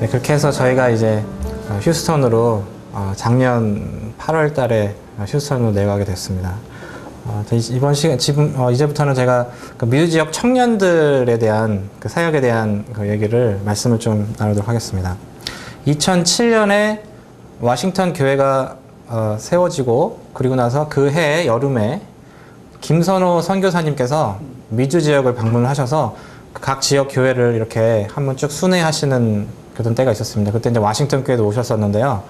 네, 그렇게 해서 저희가 이제 휴스턴으로 작년 8월 달에 휴스턴으로 내려가게 됐습니다. 이번 시간, 이제부터는 제가 그 미주 지역 청년들에 대한 그 사역에 대한 그 얘기를 말씀을 좀 나누도록 하겠습니다. 2007년에 워싱턴 교회가 세워지고, 그리고 나서 그 해 여름에 김선호 선교사님께서 미주 지역을 방문을 하셔서 각 지역 교회를 이렇게 한번 쭉 순회하시는 그런 때가 있었습니다. 그때 이제 워싱턴 교회도 오셨었는데요.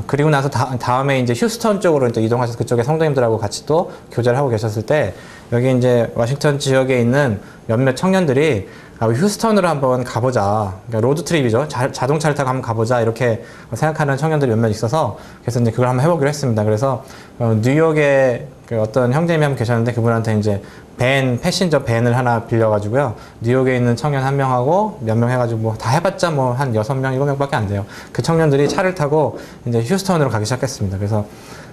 그리고 나서 다음에 이제 휴스턴 쪽으로 이제 이동하셔서 그쪽에 성도님들하고 같이 또 교제를 하고 계셨을 때, 여기 이제 워싱턴 지역에 있는 몇몇 청년들이 휴스턴으로 한번 가보자. 그러니까 로드트립이죠. 자동차를 타고 한번 가보자. 이렇게 생각하는 청년들이 몇몇 있어서, 그래서 이제 그걸 한번 해보기로 했습니다. 그래서 뉴욕에 그 어떤 형제님이 한 분 계셨는데, 그분한테 이제 패신저 밴을 하나 빌려가지고요. 뉴욕에 있는 청년 한 명하고 몇 명 해가지고 뭐 다 해봤자 뭐 한 6명, 7명밖에 안 돼요. 그 청년들이 차를 타고 이제 휴스턴으로 가기 시작했습니다. 그래서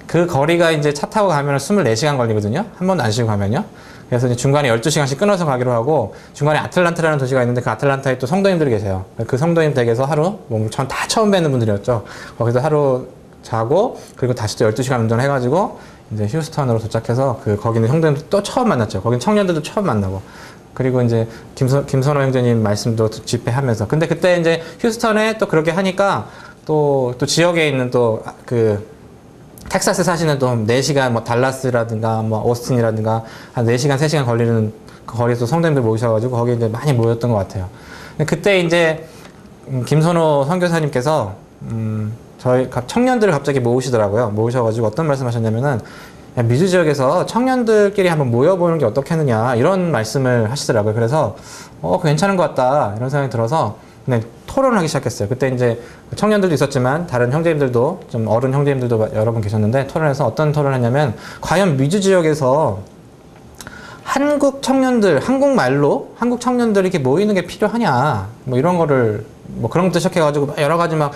그 거리가 이제 차 타고 가면 24시간 걸리거든요. 한 번도 안 쉬고 가면요. 그래서 이제 중간에 12시간씩 끊어서 가기로 하고, 중간에 아틀란타라는 도시가 있는데 그 아틀란타에 또 성도님들이 계세요. 그 성도님 댁에서 하루, 전 다 처음 뵙는 분들이었죠. 거기서 하루 자고, 그리고 다시 또 12시간 운전해가지고 이제 휴스턴으로 도착해서 거기는 형제님들 또 처음 만났죠. 거긴 청년들도 처음 만나고. 그리고 이제 김선호 형제님 말씀도 집회하면서. 근데 그때 이제 휴스턴에 또 그렇게 하니까 또 지역에 있는 텍사스에 사시는 또 4시간 뭐 달라스라든가 뭐 오스틴이라든가 한 4시간, 3시간 걸리는 그 거리에서 성도님들 모이셔가지고 거기 이제 많이 모였던 것 같아요. 근데 그때 이제 김선호 선교사님께서 저희 청년들을 갑자기 모으시더라고요. 모으셔가지고 어떤 말씀 하셨냐면은, 미주 지역에서 청년들끼리 한번 모여보는 게 어떻겠느냐, 이런 말씀을 하시더라고요. 그래서 그거 괜찮은 것 같다, 이런 생각이 들어서 그냥 토론을 하기 시작했어요. 그때 이제 청년들도 있었지만 다른 형제님들도, 좀 어른 형제님들도 여러 분 계셨는데, 토론해서 어떤 토론을 했냐면, 과연 미주 지역에서 한국 청년들, 한국말로 한국 청년들이 이렇게 모이는 게 필요하냐, 뭐 이런 거를 뭐 그런 것도 시작해가지고 여러 가지 막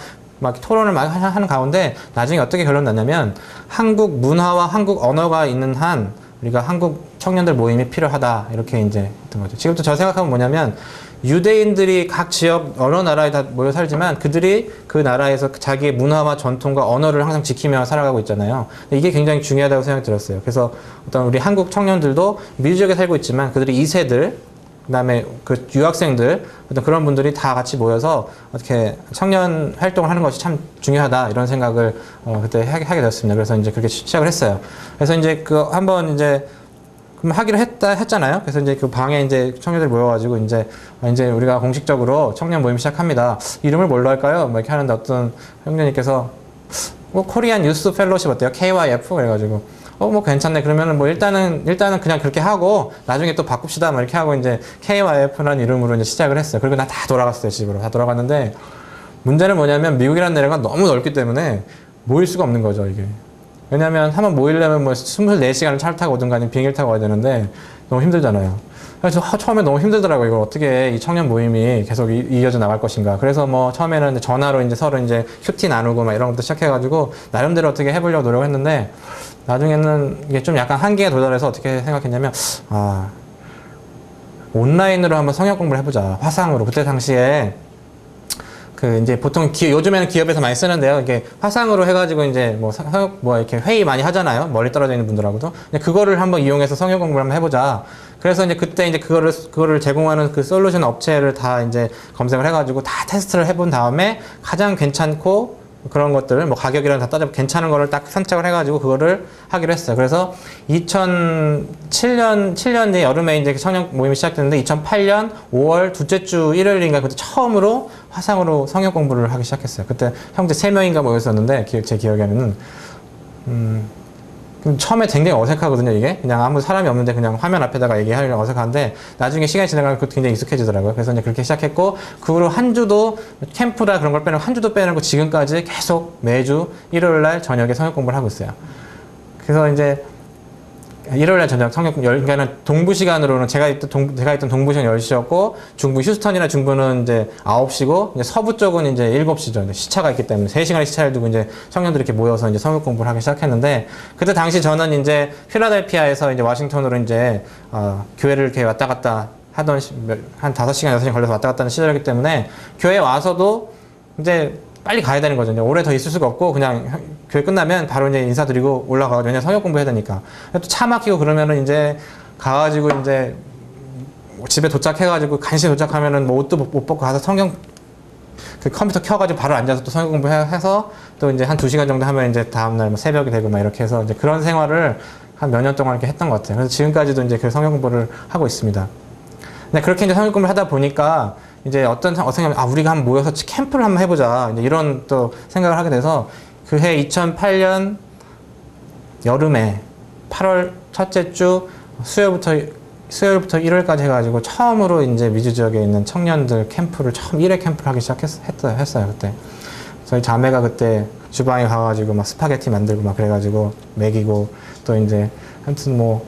토론을 막 하는 가운데 나중에 어떻게 결론 났냐면, 한국 문화와 한국 언어가 있는 한 우리가 한국 청년들 모임이 필요하다, 이렇게 이제 했던 거죠. 지금부터 저 생각하면 뭐냐면, 유대인들이 각 지역 어느 나라에 다 모여 살지만 그들이 그 나라에서 자기의 문화와 전통과 언어를 항상 지키며 살아가고 있잖아요. 이게 굉장히 중요하다고 생각이 들었어요. 그래서 어떤 우리 한국 청년들도 미주 지역에 살고 있지만 그들이 2세들, 그 다음에 그 유학생들, 어떤 그런 분들이 다 같이 모여서 어떻게 청년 활동을 하는 것이 참 중요하다, 이런 생각을 그때 하게 되었습니다. 그래서 이제 그렇게 시작을 했어요. 그래서 이제 한번 이제 그럼 하기로 했잖아요. 그래서 이제 그 방에 이제 청년들이 모여가지고 이제 우리가 공식적으로 청년 모임 시작합니다. 이름을 뭘로 할까요? 뭐 이렇게 하는데 어떤 형제님께서 코리안 유스 펠로십 어때요? KYF? 그래가지고 뭐 괜찮네. 그러면은 뭐 일단은 그냥 그렇게 하고 나중에 또 바꿉시다. 뭐 이렇게 하고 이제 KYF라는 이름으로 이제 시작을 했어요. 그리고 나 다 돌아갔어요. 집으로 다 돌아갔는데, 문제는 뭐냐면 미국이라는 나라가 너무 넓기 때문에 모일 수가 없는 거죠, 이게. 왜냐면 한번 모이려면 뭐 24시간을 차를 타고 오든가 아니면 비행기를 타고 와야 되는데 너무 힘들잖아요. 그래서 처음에 너무 힘들더라고요. 이걸 어떻게 이 청년 모임이 계속 이어져 나갈 것인가. 그래서 뭐 처음에는 전화로 이제 서로 이제 큐티 나누고 막 이런 것부터 시작해가지고 나름대로 어떻게 해보려고 노력했는데, 나중에는 이게 좀 약간 한계에 도달해서 어떻게 생각했냐면, 온라인으로 한번 성역 공부를 해보자. 화상으로. 그때 당시에 이제 보통 요즘에는 기업에서 많이 쓰는데요. 이게 화상으로 해가지고 이제 뭐 이렇게 회의 많이 하잖아요. 멀리 떨어져 있는 분들하고도. 그거를 한번 이용해서 성역 공부를 한번 해보자. 그래서 이제 그때 이제 그거를 제공하는 그 솔루션 업체를 다 이제 검색을 해가지고 다 테스트를 해본 다음에 가장 괜찮고 그런 것들, 뭐 가격이랑 다 따져 괜찮은 거를 딱 선택을 해가지고 그거를 하기로 했어요. 그래서 2007년 여름에 이제 청년 모임이 시작됐는데, 2008년 5월 둘째 주 일요일인가 그때 처음으로 화상으로 성역 공부를 하기 시작했어요. 그때 형제 3명인가 모였었는데, 제 기억에는 처음에 굉장히 어색하거든요, 이게. 그냥 아무 사람이 없는데 그냥 화면 앞에다가 얘기하려면 어색한데, 나중에 시간이 지나가면 그것도 굉장히 익숙해지더라고요. 그래서 이제 그렇게 시작했고, 그 후로 한 주도, 캠프라 그런 걸 빼놓고 한 주도 빼놓고 지금까지 계속 매주 일요일날 저녁에 성역 공부를 하고 있어요. 그래서 이제 일요일날 저녁 성역, 그러니까 동부 시간으로는 제가 있던 동부 시간 10시였고, 휴스턴이나 중부는 이제 9시고, 이제 서부 쪽은 이제 7시죠. 이제 시차가 있기 때문에 3시간의 시차를 두고 이제 청년들이 이렇게 모여서 이제 성역 공부를 하기 시작했는데, 그때 당시 저는 이제 필라델피아에서 이제 워싱턴으로 이제, 교회를 이렇게 왔다 갔다 하던 한 5시간, 6시간 걸려서 왔다 갔다 하는 시절이기 때문에, 교회에 와서도 이제 빨리 가야 되는 거죠. 이제 오래 더 있을 수가 없고 그냥 교회 끝나면 바로 이제 인사드리고 올라가고 왜냐면 성역 공부해야 되니까. 또 차 막히고 그러면은 이제 가가지고 이제 집에 도착해가지고 간신히 도착하면은 뭐 옷도 못 벗고 가서 성경 그 컴퓨터 켜가지고 바로 앉아서 또 성경 공부해서 또 이제 한 2시간 정도 하면 이제 다음날 뭐 새벽이 되고 막 이렇게 해서 이제 그런 생활을 한 몇 년 동안 이렇게 했던 것 같아요. 그래서 지금까지도 이제 그 성경 공부를 하고 있습니다. 근데 그렇게 이제 성경 공부를 하다 보니까 이제 어떤 생각이 우리가 한번 모여서 캠프를 한번 해보자. 이제 이런 또 생각을 하게 돼서 그해 2008년 여름에 8월 첫째 주 수요일부터 일요일까지 해가지고 처음으로 이제 미주 지역에 있는 청년들 캠프를 처음 1회 캠프를 하기 했어요, 그때. 저희 자매가 그때 주방에 가가지고 막 스파게티 만들고 막 그래가지고 먹이고 또 이제 하여튼 뭐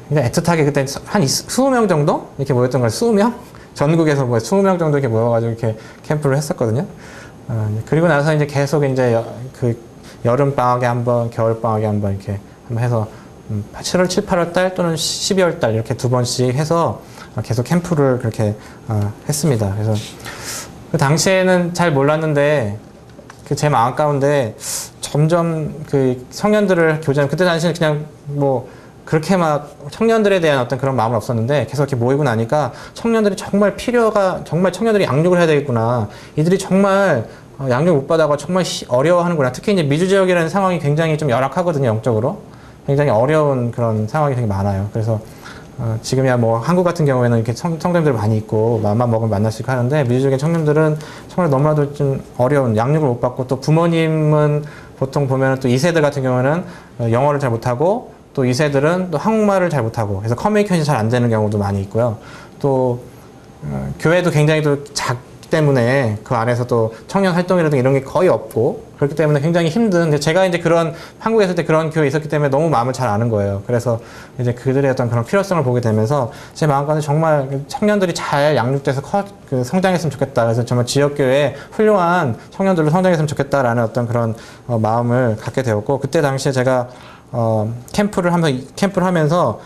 그냥 애틋하게 그때 한 20명 정도? 이렇게 모였던 거예요. 20명? 전국에서 뭐 20명 정도 이렇게 모여가지고 이렇게 캠프를 했었거든요. 그리고 나서 이제 계속 이제 그 여름방학에 한 번, 겨울방학에 한 번 이렇게 한번 해서 7월, 7, 8월 달 또는 12월 달 이렇게 2번씩 해서 계속 캠프를 그렇게 했습니다. 그래서 그 당시에는 잘 몰랐는데 그 제 마음 가운데 점점 그 청년들을 교제하는 그때 당시에는 그냥 뭐 그렇게 막 청년들에 대한 어떤 그런 마음은 없었는데 계속 이렇게 모이고 나니까 청년들이 정말 정말 청년들이 양육을 해야 되겠구나. 이들이 정말 양육 못 받아가 정말 어려워하는구나. 특히 이제 미주 지역이라는 상황이 굉장히 좀 열악하거든요, 영적으로. 굉장히 어려운 그런 상황이 되게 많아요. 그래서 지금이야 뭐 한국 같은 경우에는 이렇게 청년들 많이 있고 마음만 먹으면 만날 수 있고 하는데 미주 지역의 청년들은 정말 너무나도 좀 어려운 양육을 못 받고 또 부모님은 보통 보면 또 2세들 같은 경우는 영어를 잘 못하고 또 2세들은 또 한국말을 잘 못하고 그래서 커뮤니케이션이 잘 안 되는 경우도 많이 있고요. 또 교회도 굉장히 또 작기 때문에 그 안에서 또 청년 활동이라든가 이런 게 거의 없고 그렇기 때문에 굉장히 힘든 제가 이제 그런 한국에 있을 때 그런 교회에 있었기 때문에 너무 마음을 잘 아는 거예요. 그래서 이제 그들의 어떤 그런 필요성을 보게 되면서 제 마음가짐 정말 청년들이 잘 양육돼서 성장했으면 좋겠다. 그래서 정말 지역교회에 훌륭한 청년들로 성장했으면 좋겠다라는 어떤 그런 마음을 갖게 되었고 그때 당시에 제가 캠프를 하면서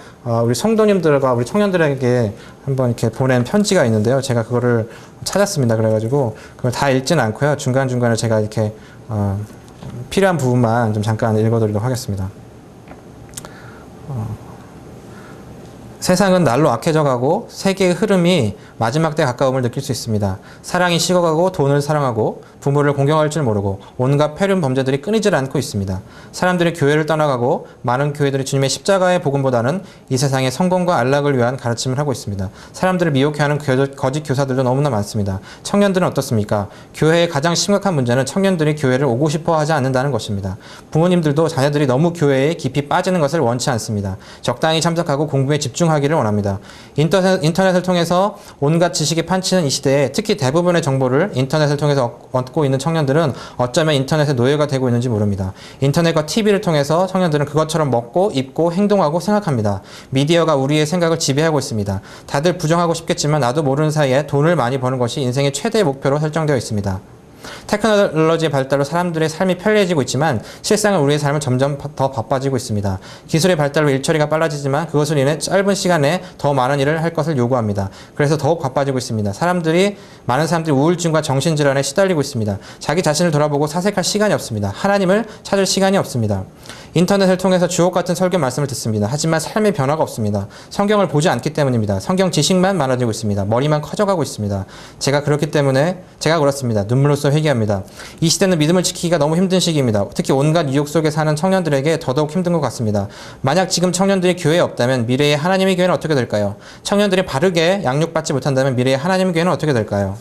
우리 성도님들과 우리 청년들에게 한번 이렇게 보낸 편지가 있는데요. 제가 그거를 찾았습니다. 그래가지고 그걸 다 읽지는 않고요. 중간중간에 제가 이렇게 필요한 부분만 좀 잠깐 읽어드리도록 하겠습니다. 세상은 날로 악해져 가고 세계의 흐름이 마지막 때에 가까움을 느낄 수 있습니다. 사랑이 식어가고 돈을 사랑하고 부모를 공경할 줄 모르고 온갖 폐륜 범죄들이 끊이질 않고 있습니다. 사람들이 교회를 떠나가고 많은 교회들이 주님의 십자가의 복음보다는 이 세상의 성공과 안락을 위한 가르침을 하고 있습니다. 사람들을 미혹해하는 거짓 교사들도 너무나 많습니다. 청년들은 어떻습니까? 교회의 가장 심각한 문제는 청년들이 교회를 오고 싶어 하지 않는다는 것입니다. 부모님들도 자녀들이 너무 교회에 깊이 빠지는 것을 원치 않습니다. 적당히 참석하고 공부에 집중하기를 원합니다. 인터넷을 통해서 온갖 지식이 판치는 이 시대에 특히 대부분의 정보를 인터넷을 통해서 얻고 있는 청년들은 어쩌면 인터넷의 노예가 되고 있는지 모릅니다. 인터넷과 TV를 통해서 청년들은 그것처럼 먹고 입고 행동하고 생각합니다. 미디어가 우리의 생각을 지배하고 있습니다. 다들 부정하고 싶겠지만 나도 모르는 사이에 돈을 많이 버는 것이 인생의 최대의 목표로 설정되어 있습니다. 테크놀로지의 발달로 사람들의 삶이 편리해지고 있지만 실상은 우리의 삶은 점점 더 바빠지고 있습니다. 기술의 발달로 일처리가 빨라지지만 그것을 인해 짧은 시간에 더 많은 일을 할 것을 요구합니다. 그래서 더욱 바빠지고 있습니다. 많은 사람들이 우울증과 정신질환에 시달리고 있습니다. 자기 자신을 돌아보고 사색할 시간이 없습니다. 하나님을 찾을 시간이 없습니다. 인터넷을 통해서 주옥 같은 설교 말씀을 듣습니다. 하지만 삶의 변화가 없습니다. 성경을 보지 않기 때문입니다. 성경 지식만 많아지고 있습니다. 머리만 커져가고 있습니다. 제가 그렇습니다. 눈물로써 회개합니다. 이 시대는 믿음을 지키기가 너무 힘든 시기입니다. 특히 온갖 유혹 속에 사는 청년들에게 더더욱 힘든 것 같습니다. 만약 지금 청년들이 교회에 없다면 미래의 하나님의 교회는 어떻게 될까요? 청년들이 바르게 양육받지 못한다면 미래의 하나님의 교회는 어떻게 될까요?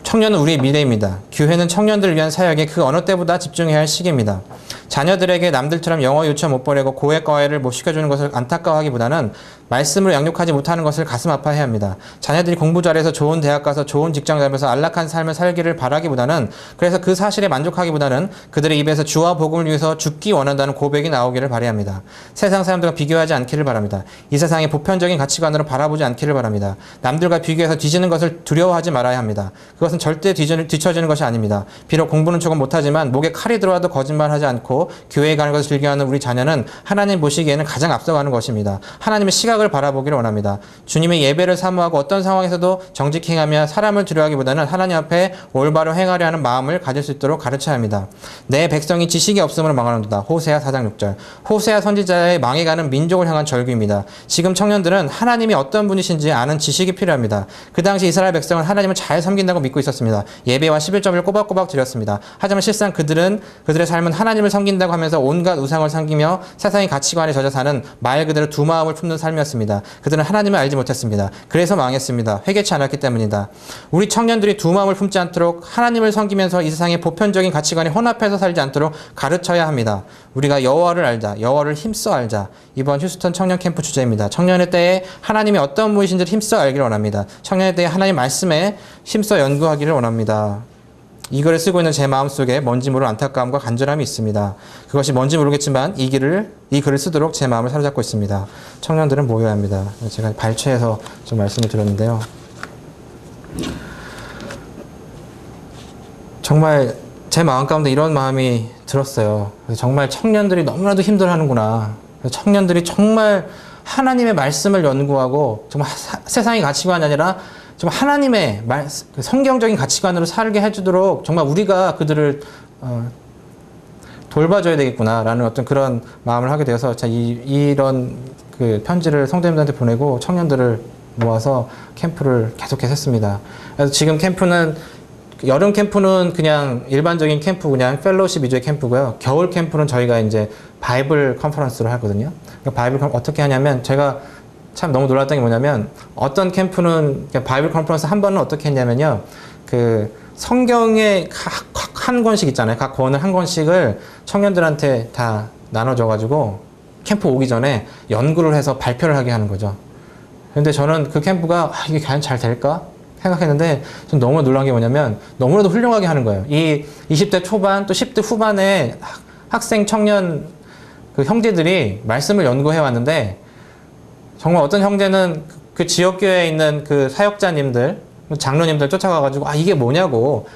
청년은 우리의 미래입니다. 교회는 청년들을 위한 사역에 그 어느 때보다 집중해야 할 시기입니다. 자녀들에게 남들처럼 영어 유치원 못 보내고 고액과외를 못 시켜주는 것을 안타까워하기보다는 말씀으로 양육하지 못하는 것을 가슴 아파해야 합니다. 자녀들이 공부 잘해서 좋은 대학 가서 좋은 직장 잡아서 안락한 삶을 살기를 바라기보다는 그래서 그 사실에 만족하기보다는 그들의 입에서 주와 복음을 위해서 죽기 원한다는 고백이 나오기를 바라야 합니다. 세상 사람들과 비교하지 않기를 바랍니다. 이 세상의 보편적인 가치관으로 바라보지 않기를 바랍니다. 남들과 비교해서 뒤지는 것을 두려워하지 말아야 합니다. 그것은 것은 절대 뒤처지는 것이 아닙니다. 비록 공부는 조금 못하지만 목에 칼이 들어와도 거짓말하지 않고 교회에 가는 것을 즐겨하는 우리 자녀는 하나님 보시기에는 가장 앞서가는 것입니다. 하나님의 시각을 바라보기를 원합니다. 주님의 예배를 사모하고 어떤 상황에서도 정직히 행하며 사람을 두려워하기보다는 하나님 앞에 올바로 행하려 하는 마음을 가질 수 있도록 가르쳐야 합니다. 내 백성이 지식이 없음으로 망하는도다. 호세아 4장 6절. 호세아 선지자의 망해가는 민족을 향한 절규입니다. 지금 청년들은 하나님이 어떤 분이신지 아는 지식이 필요합니다. 그 당시 이스라엘 백성은 하나님을 잘 섬긴다고 믿고 있었습니다. 예배와 11조를 꼬박꼬박 드렸습니다. 하지만 실상 그들의 삶은 하나님을 섬긴다고 하면서 온갖 우상을 섬기며 세상의 가치관에 젖어 사는 말 그대로 두 마음을 품는 삶이었습니다. 그들은 하나님을 알지 못했습니다. 그래서 망했습니다. 회개치 않았기 때문이다. 우리 청년들이 두 마음을 품지 않도록 하나님을 섬기면서 이 세상의 보편적인 가치관에 혼합해서 살지 않도록 가르쳐야 합니다. 우리가 여호와를 알자, 여호와를 힘써 알자. 이번 휴스턴 청년 캠프 주제입니다. 청년의 때에 하나님이 어떤 분이신지를 힘써 알기를 원합니다. 청년의 때에 하나님 말씀에 힘써 연구하기를 원합니다. 이 글을 쓰고 있는 제 마음속에 뭔지 모를 안타까움과 간절함이 있습니다. 그것이 뭔지 모르겠지만 이 글을 쓰도록 제 마음을 사로잡고 있습니다. 청년들은 모여야 합니다. 제가 발췌해서 좀 말씀을 드렸는데요. 정말 제 마음 가운데 이런 마음이 들었어요. 그래서 정말 청년들이 너무나도 힘들어하는구나. 청년들이 정말 하나님의 말씀을 연구하고 정말 세상의 가치관이 아니라 좀 하나님의 성경적인 가치관으로 살게 해주도록 정말 우리가 그들을 돌봐줘야 되겠구나라는 어떤 그런 마음을 하게 되어서 이런 그 편지를 성도님들한테 보내고 청년들을 모아서 캠프를 계속해서 했습니다. 그래서 지금 여름 캠프는 그냥 일반적인 캠프, 그냥 펠로우십 위주의 캠프고요. 겨울 캠프는 저희가 이제 바이블 컨퍼런스를 하거든요. 그러니까 바이블 컨퍼런스 어떻게 하냐면 제가 참 너무 놀랐던 게 뭐냐면 어떤 캠프는 바이블 컨퍼런스 한 번은 어떻게 했냐면요. 그 성경의 한 권씩 있잖아요. 각 권을 한 권씩을 청년들한테 다 나눠줘가지고 캠프 오기 전에 연구를 해서 발표를 하게 하는 거죠. 근데 저는 그 캠프가 이게 과연 잘 될까? 생각했는데 좀 너무 놀란 게 뭐냐면 너무나도 훌륭하게 하는 거예요. 이 20대 초반 또 10대 후반의 학생 청년 그 형제들이 말씀을 연구해 왔는데 정말 어떤 형제는 그 지역교회에 있는 그 사역자님들, 장로님들 쫓아가가지고 이게 뭐냐고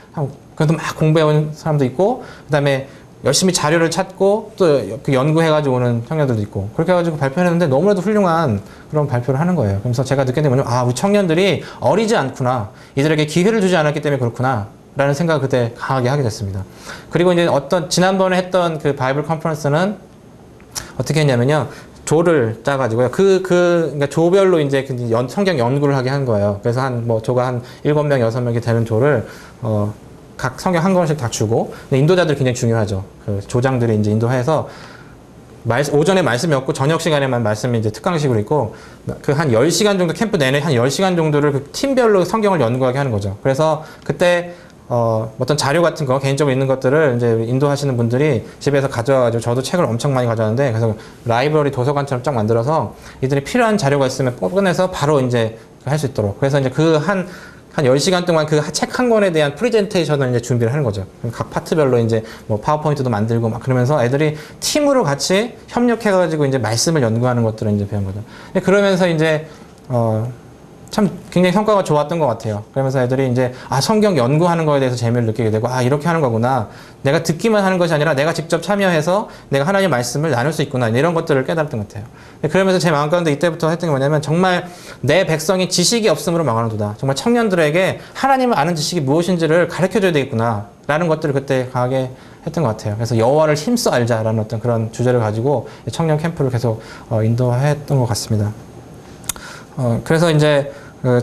그래도 막 공부해온 사람도 있고 그 다음에 열심히 자료를 찾고 또 그 연구해가지고 오는 청년들도 있고 그렇게 해가지고 발표했는데 너무나도 훌륭한 그런 발표를 하는 거예요. 그래서 제가 느끼는 게 뭐냐면 우리 청년들이 어리지 않구나. 이들에게 기회를 주지 않았기 때문에 그렇구나. 라는 생각을 그때 강하게 하게 됐습니다. 그리고 이제 지난번에 했던 그 바이블 컨퍼런스는 어떻게 했냐면요. 조를 짜가지고요. 그러니까 조별로 이제 성경 연구를 하게 한 거예요. 그래서 조가 한 7명, 6명이 되는 조를, 각 성경 한 권씩 다 주고, 인도자들이 굉장히 중요하죠. 그 조장들이 이제 인도해서, 오전에 말씀이 없고, 저녁 시간에만 말씀이 이제 특강식으로 있고, 그 한 10시간 정도, 캠프 내내 한 10시간 정도를 그 팀별로 성경을 연구하게 하는 거죠. 그래서 그때, 어떤 자료 같은 거, 개인적으로 있는 것들을 이제 인도하시는 분들이 집에서 가져와가지고 저도 책을 엄청 많이 가져왔는데, 그래서 라이브러리 도서관처럼 쫙 만들어서 이들이 필요한 자료가 있으면 꺼내서 바로 이제 할 수 있도록. 그래서 이제 한 10시간 동안 그 책 한 권에 대한 프레젠테이션을 이제 준비를 하는 거죠. 각 파트별로 이제 파워포인트도 만들고 막 그러면서 애들이 팀으로 같이 협력해가지고 이제 말씀을 연구하는 것들을 이제 배운 거죠. 그러면서 이제, 참 굉장히 성과가 좋았던 것 같아요. 그러면서 애들이 이제 성경 연구하는 거에 대해서 재미를 느끼게 되고 이렇게 하는 거구나. 내가 듣기만 하는 것이 아니라 내가 직접 참여해서 내가 하나님의 말씀을 나눌 수 있구나. 이런 것들을 깨달았던 것 같아요. 그러면서 제 마음 가운데 이때부터 했던 게 뭐냐면 정말 내 백성이 지식이 없음으로 망하는도다. 정말 청년들에게 하나님을 아는 지식이 무엇인지를 가르쳐줘야 되겠구나. 라는 것들을 그때 강하게 했던 것 같아요. 그래서 여호와를 힘써 알자라는 어떤 그런 주제를 가지고 청년 캠프를 계속 인도했던 것 같습니다. 그래서 이제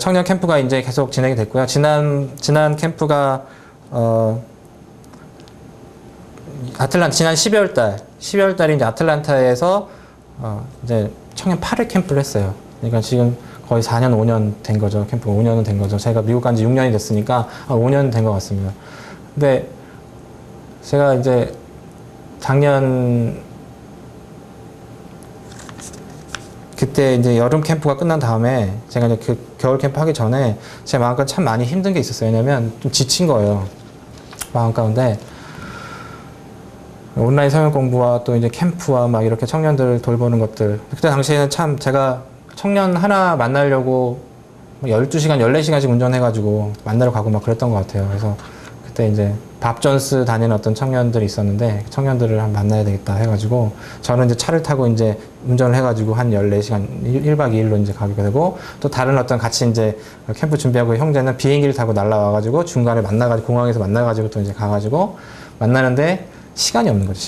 청년 캠프가 이제 계속 진행이 됐고요. 지난 캠프가 지난 12월 달에 이제 아틀란타에서 이제 청년 8회 캠프를 했어요. 그러니까 지금 거의 4년, 5년 된 거죠. 캠프가 5년은 된 거죠. 제가 미국 간 지 6년이 됐으니까 5년 된 것 같습니다. 근데 제가 이제 작년 그때 이제 여름 캠프가 끝난 다음에 제가 이제 그 겨울 캠프 하기 전에 제 마음 가운데 참 많이 힘든 게 있었어요. 왜냐면 좀 지친 거예요. 마음 가운데. 온라인 성경 공부와 또 이제 캠프와 막 이렇게 청년들 돌보는 것들. 그때 당시에는 참 제가 청년 하나 만나려고 12시간, 14시간씩 운전해가지고 만나러 가고 막 그랬던 것 같아요. 그래서 그때 이제 밥 존스 다니는 어떤 청년들이 있었는데 청년들을 한번 만나야 되겠다 해가지고 저는 이제 차를 타고 이제 운전을 해가지고 한 14시간 1박 2일로 이제 가게 되고 또 다른 어떤 같이 이제 캠프 준비하고 형제는 비행기를 타고 날라와가지고 중간에 만나가지고 공항에서 만나가지고 또 이제 가가지고 만나는데 시간이 없는 거죠.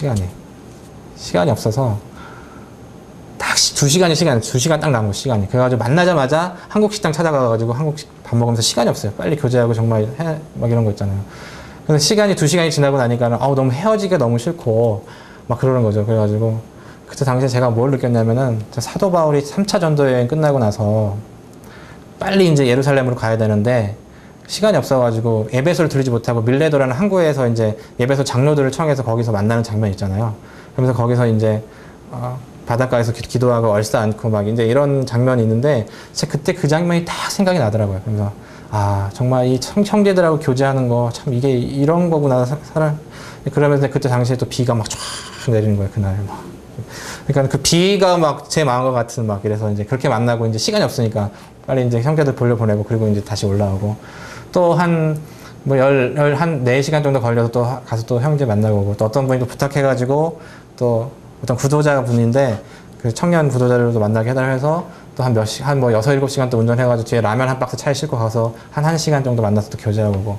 시간이 없어서 딱 2시간 딱 남은 거 시간이. 그래가지고 만나자마자 한국 식당 찾아가가지고 한국식 밥 먹으면서 시간이 없어요. 빨리 교제하고 정말 막 이런 거 있잖아요. 그래서 시간이 2시간이 지나고 나니까는 너무 헤어지기가 너무 싫고 막 그러는 거죠. 그래가지고 그때 당시에 제가 뭘 느꼈냐면은 사도 바울이 3차 전도 여행 끝나고 나서 빨리 이제 예루살렘으로 가야 되는데 시간이 없어가지고 에베소를 들리지 못하고 밀레도라는 항구에서 이제 에베소 장로들을 청해서 거기서 만나는 장면이 있잖아요. 그러면서 거기서 이제 바닷가에서 기도하고 얼싸 안고 막 이제 이런 장면이 있는데 제가 그때 그 장면이 딱 생각이 나더라고요. 그래서 정말 이 형제들하고 교제하는 거 참 이게 이런 거구나 그러면서 그때 당시에 또 비가 막 쫙 내리는 거예요. 그날 막. 그러니까 그 비가 막 제 마음과 같은 막 이래서 이제 그렇게 만나고 이제 시간이 없으니까 빨리 이제 형제들 보내고 그리고 이제 다시 올라오고 또 한 4시간 정도 걸려서 또 가서 또 형제 만나고 오고 또 어떤 분이 또 부탁해가지고 또 어떤 구도자 분인데 그 청년 구도자들도 만나게 해달해서 또 한 6, 7시간 또 운전해가지고 뒤에 라면 한 박스 차에 싣고 가서 한 1시간 정도 만나서 또 교제하고 오고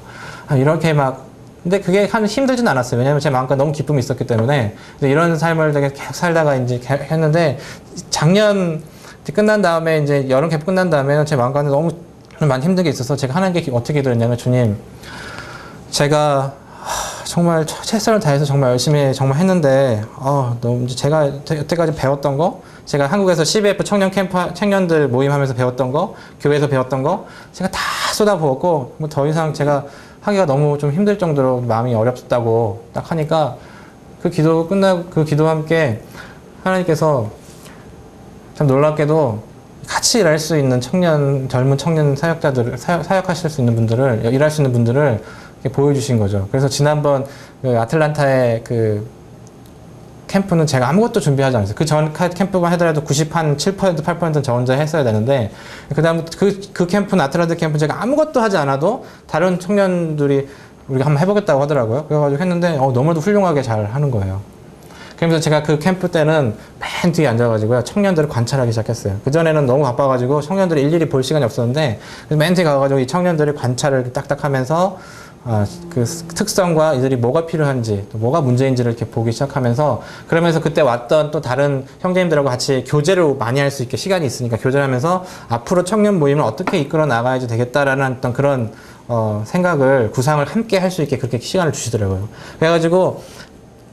이렇게 막 근데 그게 참 힘들진 않았어요. 왜냐면 제 마음과 너무 기쁨이 있었기 때문에 이런 삶을 되게 계속 살다가 이제 했는데 작년 끝난 다음에 이제 여름 캠프 끝난 다음에는 제 마음과는 너무 많이 힘든 게 있어서 제가 하나님께 어떻게 기도했냐면 주님 제가 정말 최선을 다해서 정말 열심히 정말 했는데 너무 제가 여태까지 배웠던 거 제가 한국에서 CBF 청년 캠프 청년들 모임하면서 배웠던 거 교회에서 배웠던 거 제가 다 쏟아부었고 뭐 더 이상 제가 하기가 너무 좀 힘들 정도로 마음이 어렵다고 딱 하니까 그 기도 끝나고 그 기도와 함께 하나님께서 참 놀랍게도 같이 일할 수 있는 젊은 청년 사역자들을 사역하실 수 있는 분들을 일할 수 있는 분들을 보여주신 거죠. 그래서 지난번 그 아틀란타의 그 캠프는 제가 아무것도 준비하지 않았어요. 그 전 캠프만 하더라도 7%, 8%는 저 혼자 했어야 되는데, 그 다음 그 캠프는 아틀란타 캠프 제가 아무것도 하지 않아도 다른 청년들이 우리가 한번 해보겠다고 하더라고요. 그래가지고 했는데, 너무도 훌륭하게 잘 하는 거예요. 그러면서 제가 그 캠프 때는 맨 뒤에 앉아가지고요. 청년들을 관찰하기 시작했어요. 그전에는 너무 바빠가지고 청년들을 일일이 볼 시간이 없었는데, 맨 뒤에 가가지고 이 청년들의 관찰을 딱딱 하면서 그 특성과 이들이 뭐가 필요한지 또 뭐가 문제인지를 이렇게 보기 시작하면서 그러면서 그때 왔던 또 다른 형제님들하고 같이 교제를 많이 할 수 있게 시간이 있으니까 교제를 하면서 앞으로 청년 모임을 어떻게 이끌어 나가야지 되겠다라는 어떤 그런 생각을 구상을 함께 할 수 있게 그렇게 시간을 주시더라고요. 그래가지고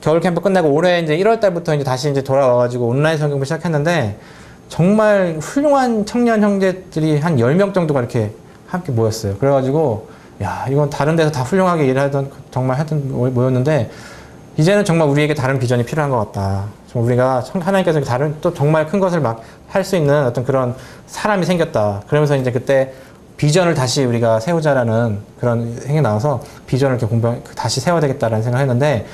겨울 캠프 끝나고 올해 이제 1월 달부터 이제 다시 이제 돌아와가지고 온라인 성경부 시작했는데 정말 훌륭한 청년 형제들이 한 10명 정도가 이렇게 함께 모였어요. 그래가지고 이건 다른 데서 다 훌륭하게 일하던 정말 하던 모였는데 이제는 정말 우리에게 다른 비전이 필요한 것 같다. 정말 우리가 하나님께서 다른 또 정말 큰 것을 막 할 수 있는 어떤 그런 사람이 생겼다. 그러면서 이제 그때 비전을 다시 우리가 세우자라는 그런 생각이 나와서 비전을 이렇게 다시 세워야 되겠다라는 생각을 했는데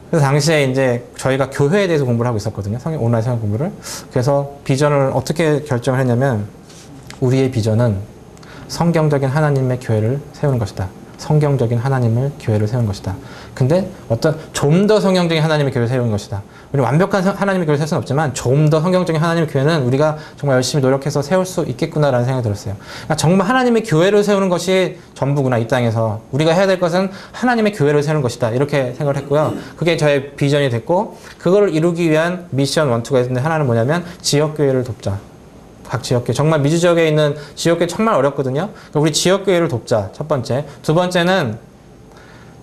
그래서 당시에 이제 저희가 교회에 대해서 공부를 하고 있었거든요. 온라인 성경 공부를. 그래서 비전을 어떻게 결정을 했냐면 우리의 비전은 성경적인 하나님의 교회를 세우는 것이다. 성경적인 하나님의 교회를 세우는 것이다. 근데 좀 더 성경적인 하나님의 교회를 세우는 것이다. 우리 완벽한 하나님의 교회를 세울 수는 없지만 좀 더 성경적인 하나님의 교회는 우리가 정말 열심히 노력해서 세울 수 있겠구나라는 생각이 들었어요. 그러니까 정말 하나님의 교회를 세우는 것이 전부구나, 이 땅에서. 우리가 해야 될 것은 하나님의 교회를 세우는 것이다. 이렇게 생각을 했고요. 그게 저의 비전이 됐고, 그걸 이루기 위한 미션 1, 2가 있는데 하나는 뭐냐면 지역교회를 돕자. 각 지역교회, 정말 미주 지역에 있는 지역교회 정말 어렵거든요. 우리 지역교회를 돕자, 첫 번째. 두 번째는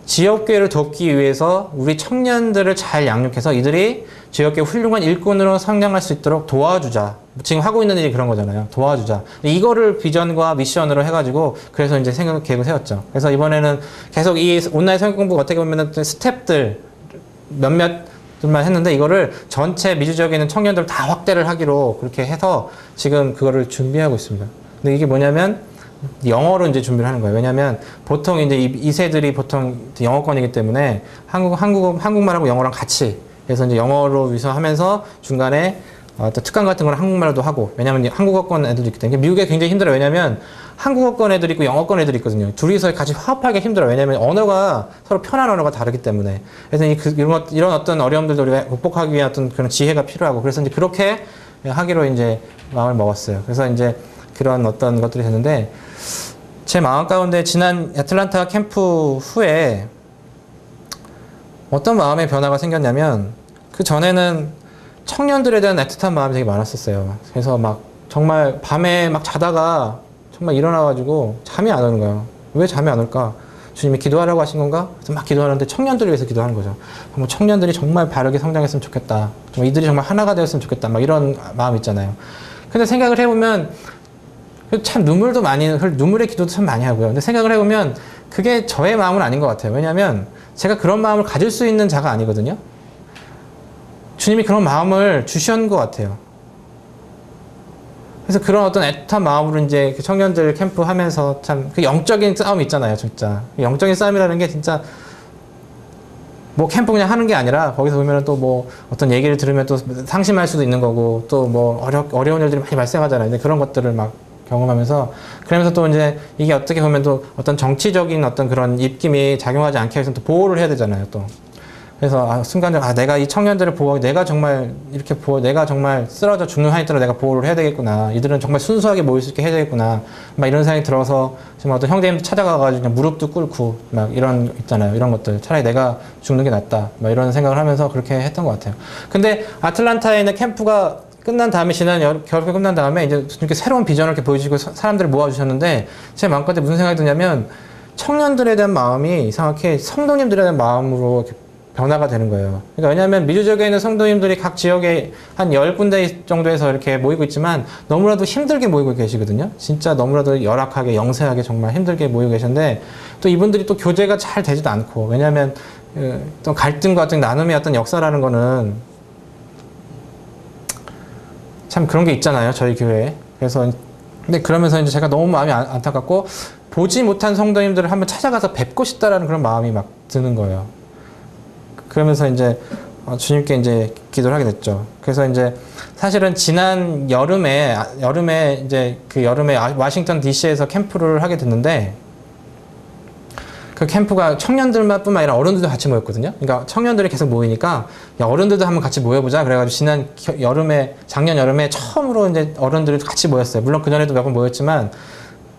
지역교회를 돕기 위해서 우리 청년들을 잘 양육해서 이들이 지역교회 훌륭한 일꾼으로 성장할 수 있도록 도와주자. 지금 하고 있는 일이 그런 거잖아요. 도와주자. 이거를 비전과 미션으로 해가지고 그래서 이제 계획을 세웠죠. 그래서 이번에는 계속 이 온라인 성경 공부가 어떻게 보면 스텝들 몇몇들만 했는데 이거를 전체 미주 지역에 있는 청년들 다 확대를 하기로 그렇게 해서 지금 그거를 준비하고 있습니다. 근데 이게 뭐냐면 영어로 이제 준비를 하는 거예요. 왜냐면 보통 이제 이 세들이 보통 영어권이기 때문에 한국말하고 영어랑 같이 해서 이제 영어로 위서하면서 중간에 또 특강 같은 걸 한국말로도 하고, 왜냐면 한국어권 애들도 있기 때문에 미국에 굉장히 힘들어요. 왜냐면 한국어권 애들이 있고 영어권 애들이 있거든요. 둘이서 같이 화합하기 힘들어요. 왜냐면 언어가 서로 편한 언어가 다르기 때문에. 그래서 이런 어떤 어려움들도 우리가 극복하기 위한 어떤 그런 지혜가 필요하고, 그래서 이제 그렇게 하기로 이제 마음을 먹었어요. 그래서 이제 그런 어떤 것들이 됐는데, 제 마음 가운데 지난 애틀란타 캠프 후에 어떤 마음의 변화가 생겼냐면, 그 전에는 청년들에 대한 애틋한 마음이 되게 많았었어요. 그래서 막 정말 밤에 막 자다가 정말 일어나가지고 잠이 안 오는 거예요. 왜 잠이 안 올까? 주님이 기도하라고 하신 건가? 그래서 막 기도하는데 청년들을 위해서 기도하는 거죠. 뭐 청년들이 정말 바르게 성장했으면 좋겠다. 정말 이들이 정말 하나가 되었으면 좋겠다. 막 이런 마음 있잖아요. 근데 생각을 해보면 참 눈물의 기도도 참 많이 하고요. 근데 생각을 해보면 그게 저의 마음은 아닌 것 같아요. 왜냐하면 제가 그런 마음을 가질 수 있는 자가 아니거든요. 주님이 그런 마음을 주신 것 같아요. 그래서 그런 어떤 애틋한 마음으로 이제 청년들 캠프 하면서 참 그 영적인 싸움 있잖아요, 진짜. 영적인 싸움이라는 게 진짜 뭐 캠프 그냥 하는 게 아니라 거기서 보면은 또 뭐 어떤 얘기를 들으면 또 상심할 수도 있는 거고, 또 뭐 어려운 일들이 많이 발생하잖아요. 근데 그런 것들을 막 경험하면서, 그러면서 또 이제 이게 어떻게 보면 또 어떤 정치적인 어떤 그런 입김이 작용하지 않게 해서 또 보호를 해야 되잖아요, 또. 그래서 순간적으로 내가 이 청년들을 보호하기, 내가 정말 내가 정말 쓰러져 죽는 한이 있더라도 내가 보호를 해야 되겠구나. 이들은 정말 순수하게 모일 수 있게 해야 되겠구나. 막 이런 생각이 들어서 지금 어떤 형제님 찾아가가지고 그냥 무릎도 꿇고 막 이런 있잖아요. 이런 것들. 차라리 내가 죽는 게 낫다. 막 이런 생각을 하면서 그렇게 했던 것 같아요. 근데 아틀란타에 있는 캠프가 끝난 다음에, 겨울에 끝난 다음에 이제 이렇게 새로운 비전을 이렇게 보여주시고 사람들을 모아주셨는데, 제 마음가운데 무슨 생각이 드냐면, 청년들에 대한 마음이 이상하게 성도님들에 대한 마음으로 이렇게 변화가 되는 거예요. 그러니까 왜냐하면 미주 지역에 있는 성도님들이 각 지역에 한 10군데 정도에서 이렇게 모이고 있지만 너무나도 힘들게 모이고 계시거든요. 진짜 너무나도 열악하게, 영세하게 정말 힘들게 모이고 계신데, 또 이분들이 또 교제가 잘 되지도 않고, 왜냐하면 또 갈등과 어떤 나눔의 어떤 역사라는 거는 참 그런 게 있잖아요, 저희 교회에. 그래서 근데 그러면서 이제 제가 너무 마음이 안타깝고, 보지 못한 성도님들을 한번 찾아가서 뵙고 싶다라는 그런 마음이 막 드는 거예요. 그러면서 이제 주님께 이제 기도를 하게 됐죠. 그래서 이제 사실은 지난 여름에 이제 그 여름에 워싱턴 DC에서 캠프를 하게 됐는데, 그 캠프가 청년들만 뿐만 아니라 어른들도 같이 모였거든요. 그러니까 청년들이 계속 모이니까, 야, 어른들도 한번 같이 모여보자. 그래가지고 작년 여름에 처음으로 이제 어른들이 같이 모였어요. 물론 그전에도 몇 번 모였지만,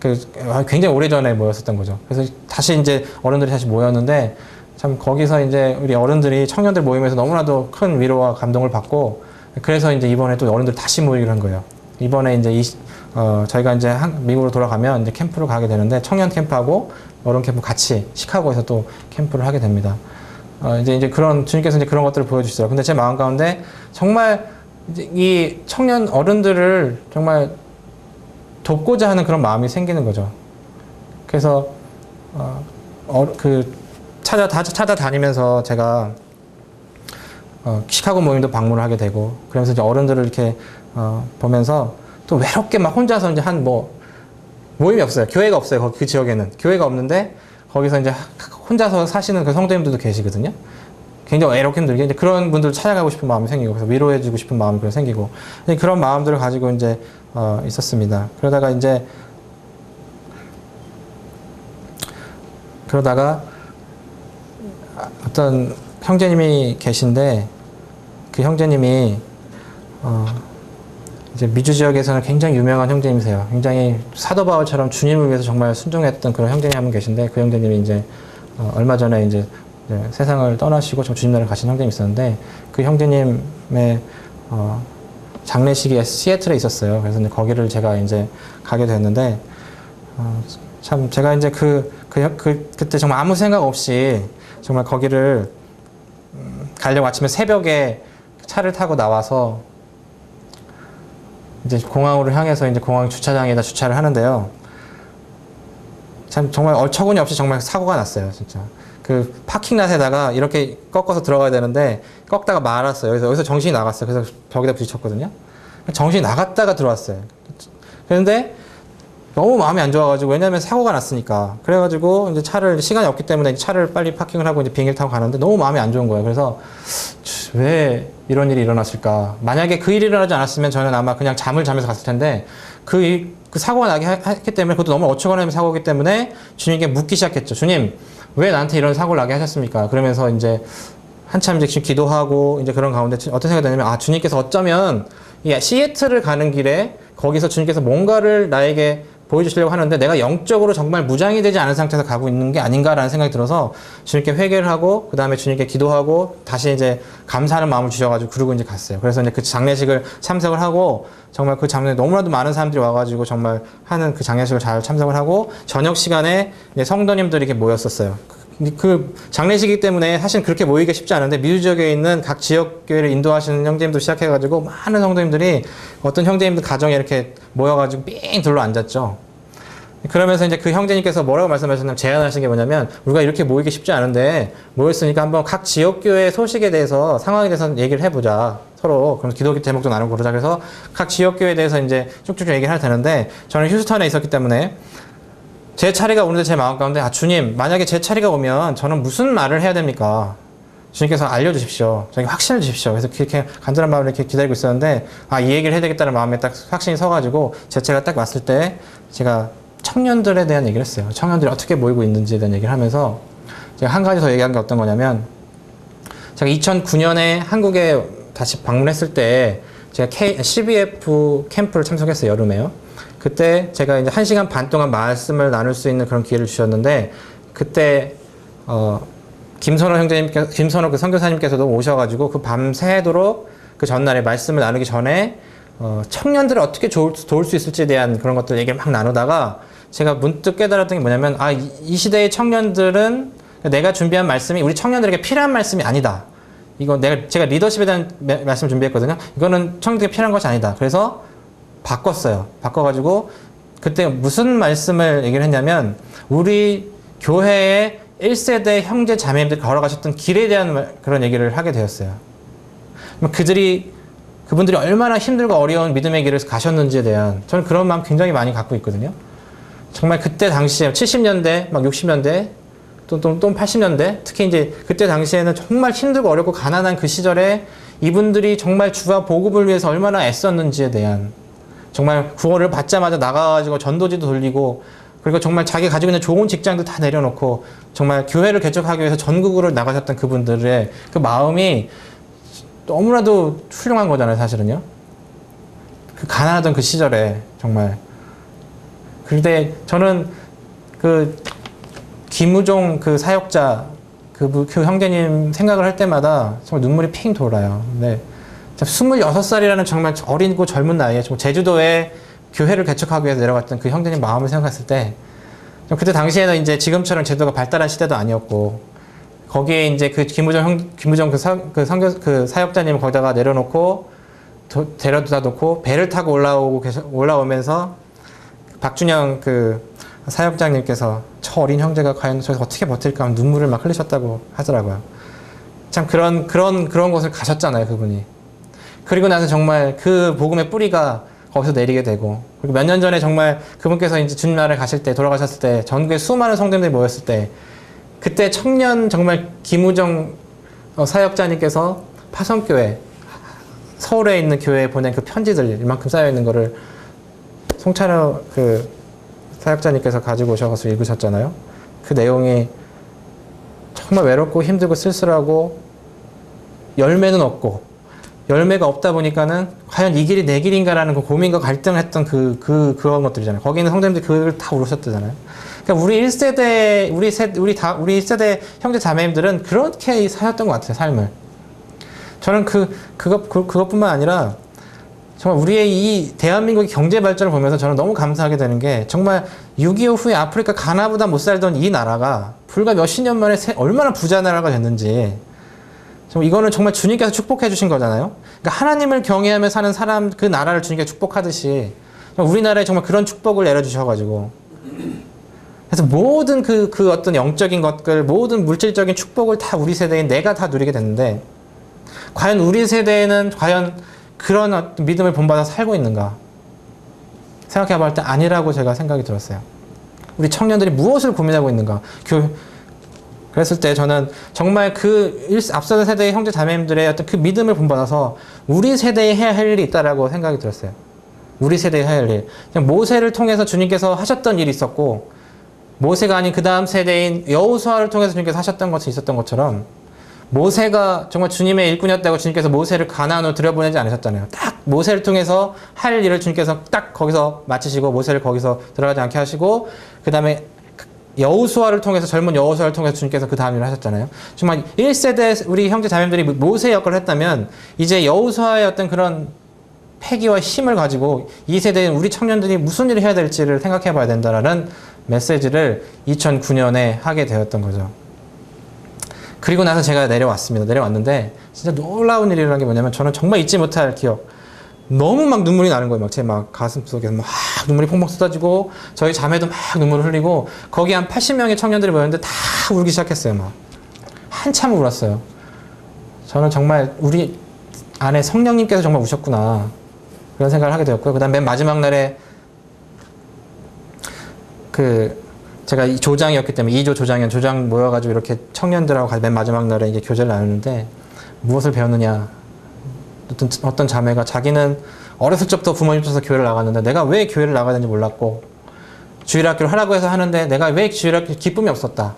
굉장히 오래전에 모였었던 거죠. 그래서 다시 이제 어른들이 다시 모였는데, 참 거기서 이제 우리 어른들이 청년들 모임에서 너무나도 큰 위로와 감동을 받고, 그래서 이제 이번에 또 어른들 다시 모이기로 한 거예요. 이번에 이제 저희가 이제 미국으로 돌아가면 이제 캠프를 가게 되는데, 청년 캠프하고 어른 캠프 같이 시카고에서 또 캠프를 하게 됩니다. 이제 주님께서 이제 그런 것들을 보여주시더라고요. 근데 제 마음 가운데 정말 이제 이 청년 어른들을 정말 돕고자 하는 그런 마음이 생기는 거죠. 그래서 찾아다니면서 제가 시카고 모임도 방문을 하게 되고, 그러면서 이제 어른들을 이렇게 보면서 또 외롭게 막 혼자서 이제 모임이 없어요. 교회가 없어요. 그 지역에는 교회가 없는데, 거기서 이제 혼자서 사시는 그 성도님들도 계시거든요. 굉장히 외롭게 힘들게 이제 그런 분들 찾아가고 싶은 마음이 생기고, 그래서 위로해주고 싶은 마음이 생기고, 그런 마음들을 가지고 이제 있었습니다. 그러다가 어떤 형제님이 계신데, 그 형제님이 이제 미주 지역에서는 굉장히 유명한 형제님이세요. 굉장히 사도 바울처럼 주님을 위해서 정말 순종했던 그런 형제님 한 분 계신데, 그 형제님이 이제 얼마 전에 이제 세상을 떠나시고 저 주님 나라를 가신 형제님이 있었는데, 그 형제님의 장례식이 시애틀에 있었어요. 그래서 이제 거기를 제가 이제 가게 됐는데, 참 제가 이제 그때 정말 아무 생각 없이 정말 거기를 가려고 아침에 새벽에 차를 타고 나와서 이제 공항으로 향해서 이제 공항 주차장에다 주차를 하는데요. 참 정말 어처구니 없이 정말 사고가 났어요, 진짜. 그 파킹랏에다가 이렇게 꺾어서 들어가야 되는데 꺾다가 말았어요. 여기서 정신이 나갔어요. 그래서 벽에다 부딪혔거든요. 정신이 나갔다가 들어왔어요. 그런데 너무 마음이 안 좋아가지고, 왜냐면 사고가 났으니까. 그래가지고 이제 시간이 없기 때문에 차를 빨리 파킹을 하고 이제 비행기를 타고 가는데 너무 마음이 안 좋은 거예요. 그래서 왜 이런 일이 일어났을까? 만약에 그 일이 일어나지 않았으면 저는 아마 그냥 잠을 자면서 갔을 텐데 그 사고가 나게 했기 때문에 그것도 너무 어처구니없는 사고이기 때문에 주님께 묻기 시작했죠. 주님, 왜 나한테 이런 사고를 나게 하셨습니까? 그러면서 이제 한참 이제 기도하고 이제 그런 가운데 어떤 생각이 드냐면, 아, 주님께서 어쩌면 이 시애틀을 가는 길에 거기서 주님께서 뭔가를 나에게 보여주시려고 하는데 내가 영적으로 정말 무장이 되지 않은 상태에서 가고 있는 게 아닌가라는 생각이 들어서 주님께 회개를 하고 그 다음에 주님께 기도하고 다시 이제 감사하는 마음을 주셔가지고 그러고 이제 갔어요. 그래서 이제 그 장례식을 참석을 하고 정말 그 장면에 너무나도 많은 사람들이 와가지고 정말 하는 그 장례식을 잘 참석을 하고 저녁 시간에 이제 성도님들이 이렇게 모였었어요. 그 장례식이기 때문에 사실 그렇게 모이기가 쉽지 않은데 미주 지역에 있는 각 지역 교회를 인도하시는 형제님도 시작해가지고 많은 성도님들이 어떤 형제님들 가정에 이렇게 모여가지고 삥 둘러 앉았죠. 그러면서 이제 그 형제님께서 뭐라고 말씀하셨냐면, 제안하신 게 뭐냐면, 우리가 이렇게 모이기 쉽지 않은데 모였으니까 한번 각 지역 교회 소식에 대해서, 상황에 대해서 얘기를 해보자. 서로. 그럼 기도 제목도 나누고 그러자. 그래서 각 지역 교회에 대해서 이제 쭉쭉 얘기를 해야 되는데, 저는 휴스턴에 있었기 때문에 제 차례가 오는데 제 마음 가운데, 아, 주님, 만약에 제 차례가 오면 저는 무슨 말을 해야 됩니까? 주님께서 알려주십시오. 저에게 확신을 주십시오. 그래서 그렇게 간절한 마음으로 이렇게 기다리고 있었는데, 아, 이 얘기를 해야 되겠다는 마음에 딱 확신이 서가지고, 제 차례가 딱 왔을 때, 제가 청년들에 대한 얘기를 했어요. 청년들이 어떻게 모이고 있는지에 대한 얘기를 하면서, 제가 한 가지 더 얘기한 게 어떤 거냐면, 제가 2009년에 한국에 다시 방문했을 때, 제가 CBF 캠프를 참석했어요. 여름에요. 그때 제가 이제 1시간 반 동안 말씀을 나눌 수 있는 그런 기회를 주셨는데, 그때 김선호 형제님께서, 김선호 그 선교사님께서도 오셔가지고 그 밤새도록 그 전날에 말씀을 나누기 전에 청년들을 어떻게 도울 수 있을지에 대한 그런 것들 얘기를 막 나누다가 제가 문득 깨달았던 게 뭐냐면, 아, 이 시대의 청년들은 내가 준비한 말씀이 우리 청년들에게 필요한 말씀이 아니다. 이거 제가 리더십에 대한 말씀을 준비했거든요. 이거는 청년들에게 필요한 것이 아니다. 그래서 바꿨어요. 바꿔가지고 그때 무슨 말씀을 얘기를 했냐면, 우리 교회의 1세대 형제 자매님들이 걸어가셨던 길에 대한 그런 얘기를 하게 되었어요. 그분들이 얼마나 힘들고 어려운 믿음의 길을 가셨는지에 대한, 저는 그런 마음 굉장히 많이 갖고 있거든요. 정말 그때 당시에 70년대, 막 60년대, 또 80년대, 특히 이제 그때 당시에는 정말 힘들고 어렵고 가난한 그 시절에 이분들이 정말 주와 복음을 위해서 얼마나 애썼는지에 대한, 정말 구원을 받자마자 나가가지고 전도지도 돌리고, 그리고 정말 자기 가지고 있는 좋은 직장도 다 내려놓고 정말 교회를 개척하기 위해서 전국으로 나가셨던 그분들의 그 마음이 너무나도 훌륭한 거잖아요, 사실은요. 그 가난하던 그 시절에 정말. 그런데 저는 그 김우종 그 사역자 그 형제님 생각을 할 때마다 정말 눈물이 핑 돌아요. 근데 26살이라는 정말 어리고 젊은 나이에 제주도에 교회를 개척하기 위해서 내려갔던 그 형제님 마음을 생각했을 때, 그때 당시에는 이제 지금처럼 제도가 발달한 시대도 아니었고, 거기에 이제 그 김우정 그 사역자님 거기다가 내려놓고, 데려다 놓고, 배를 타고 올라오면서, 박준영 그 사역장님께서 저 어린 형제가 과연 저기서 어떻게 버틸까 하면 눈물을 막 흘리셨다고 하더라고요. 참 그런 곳을 가셨잖아요, 그분이. 그리고 나서 정말 그 복음의 뿌리가 거기서 내리게 되고, 그리고 몇 년 전에 정말 그분께서 이제 주님 나라에 가실 때, 돌아가셨을 때, 전국에 수많은 성도님들이 모였을 때, 그때 청년 정말 김우정 사역자님께서 파성교회, 서울에 있는 교회에 보낸 그 편지들, 이만큼 쌓여있는 거를 송찬호 그 사역자님께서 가지고 오셔서 읽으셨잖아요. 그 내용이 정말 외롭고 힘들고 쓸쓸하고, 열매는 없고, 열매가 없다 보니까는 과연 이 길이 내 길인가라는 그 고민과 갈등을 했던 그런 것들이잖아요. 거기 있는 성도님들이 그걸 다 울으셨다잖아요. 그러니까 우리 1세대, 우리 1세대 형제 자매님들은 그렇게 사셨던 것 같아요, 삶을. 저는 그것뿐만 아니라 정말 우리의 이 대한민국의 경제 발전을 보면서 저는 너무 감사하게 되는 게, 정말 6.25 후에 아프리카 가나보다 못 살던 이 나라가 불과 몇십 년 만에 얼마나 부자 나라가 됐는지, 이거는 정말 주님께서 축복해 주신 거잖아요. 그러니까 하나님을 경외하며 사는 사람, 그 나라를 주님께 축복하듯이 우리나라에 정말 그런 축복을 내려주셔가지고, 그래서 모든 그 어떤 영적인 것들, 모든 물질적인 축복을 다 우리 세대인 내가 다 누리게 됐는데, 과연 우리 세대에는 과연 그런 어떤 믿음을 본받아 살고 있는가 생각해 볼 때 아니라고 제가 생각이 들었어요. 우리 청년들이 무엇을 고민하고 있는가? 그랬을 때 저는 정말 앞서는 세대의 형제 자매님들의 어떤 그 믿음을 본받아서 우리 세대에 해야 할 일이 있다라고 생각이 들었어요. 우리 세대에 해야 할 일. 그냥 모세를 통해서 주님께서 하셨던 일이 있었고, 모세가 아닌 그 다음 세대인 여호수아를 통해서 주님께서 하셨던 것이 있었던 것처럼, 모세가 정말 주님의 일꾼이었다고 주님께서 모세를 가나안으로 들여보내지 않으셨잖아요. 딱 모세를 통해서 할 일을 주님께서 딱 거기서 마치시고, 모세를 거기서 들어가지 않게 하시고, 그 다음에 여호수아를 통해서, 젊은 여호수아를 통해서 주님께서 그 다음 일을 하셨잖아요. 정말 1세대 우리 형제 자매들이 모세 역할을 했다면, 이제 여호수아의 어떤 그런 패기와 힘을 가지고 2세대인 우리 청년들이 무슨 일을 해야 될지를 생각해 봐야 된다라는 메시지를 2009년에 하게 되었던 거죠. 그리고 나서 제가 내려왔습니다. 내려왔는데 진짜 놀라운 일이 일어난 게 뭐냐면, 저는 정말 잊지 못할 기억. 너무 막 눈물이 나는 거예요. 제 막 가슴 속에서 막 눈물이 펑펑 쏟아지고, 저희 자매도 막 눈물을 흘리고, 거기 한 80명의 청년들이 모였는데 다 울기 시작했어요. 막 한참 울었어요. 저는 정말 우리 안에 성령님께서 정말 우셨구나, 그런 생각을 하게 되었고요. 그 다음 맨 마지막 날에 제가 조장이었기 때문에 2조 조장 모여가지고 이렇게 청년들하고 맨 마지막 날에 이제 교제를 나누는데, 무엇을 배웠느냐. 어떤 자매가 자기는 어렸을 적부터 부모님 쫓아서 교회를 나갔는데 내가 왜 교회를 나가야 되는지 몰랐고, 주일학교를 하라고 해서 하는데 내가 왜 주일학교 기쁨이 없었다.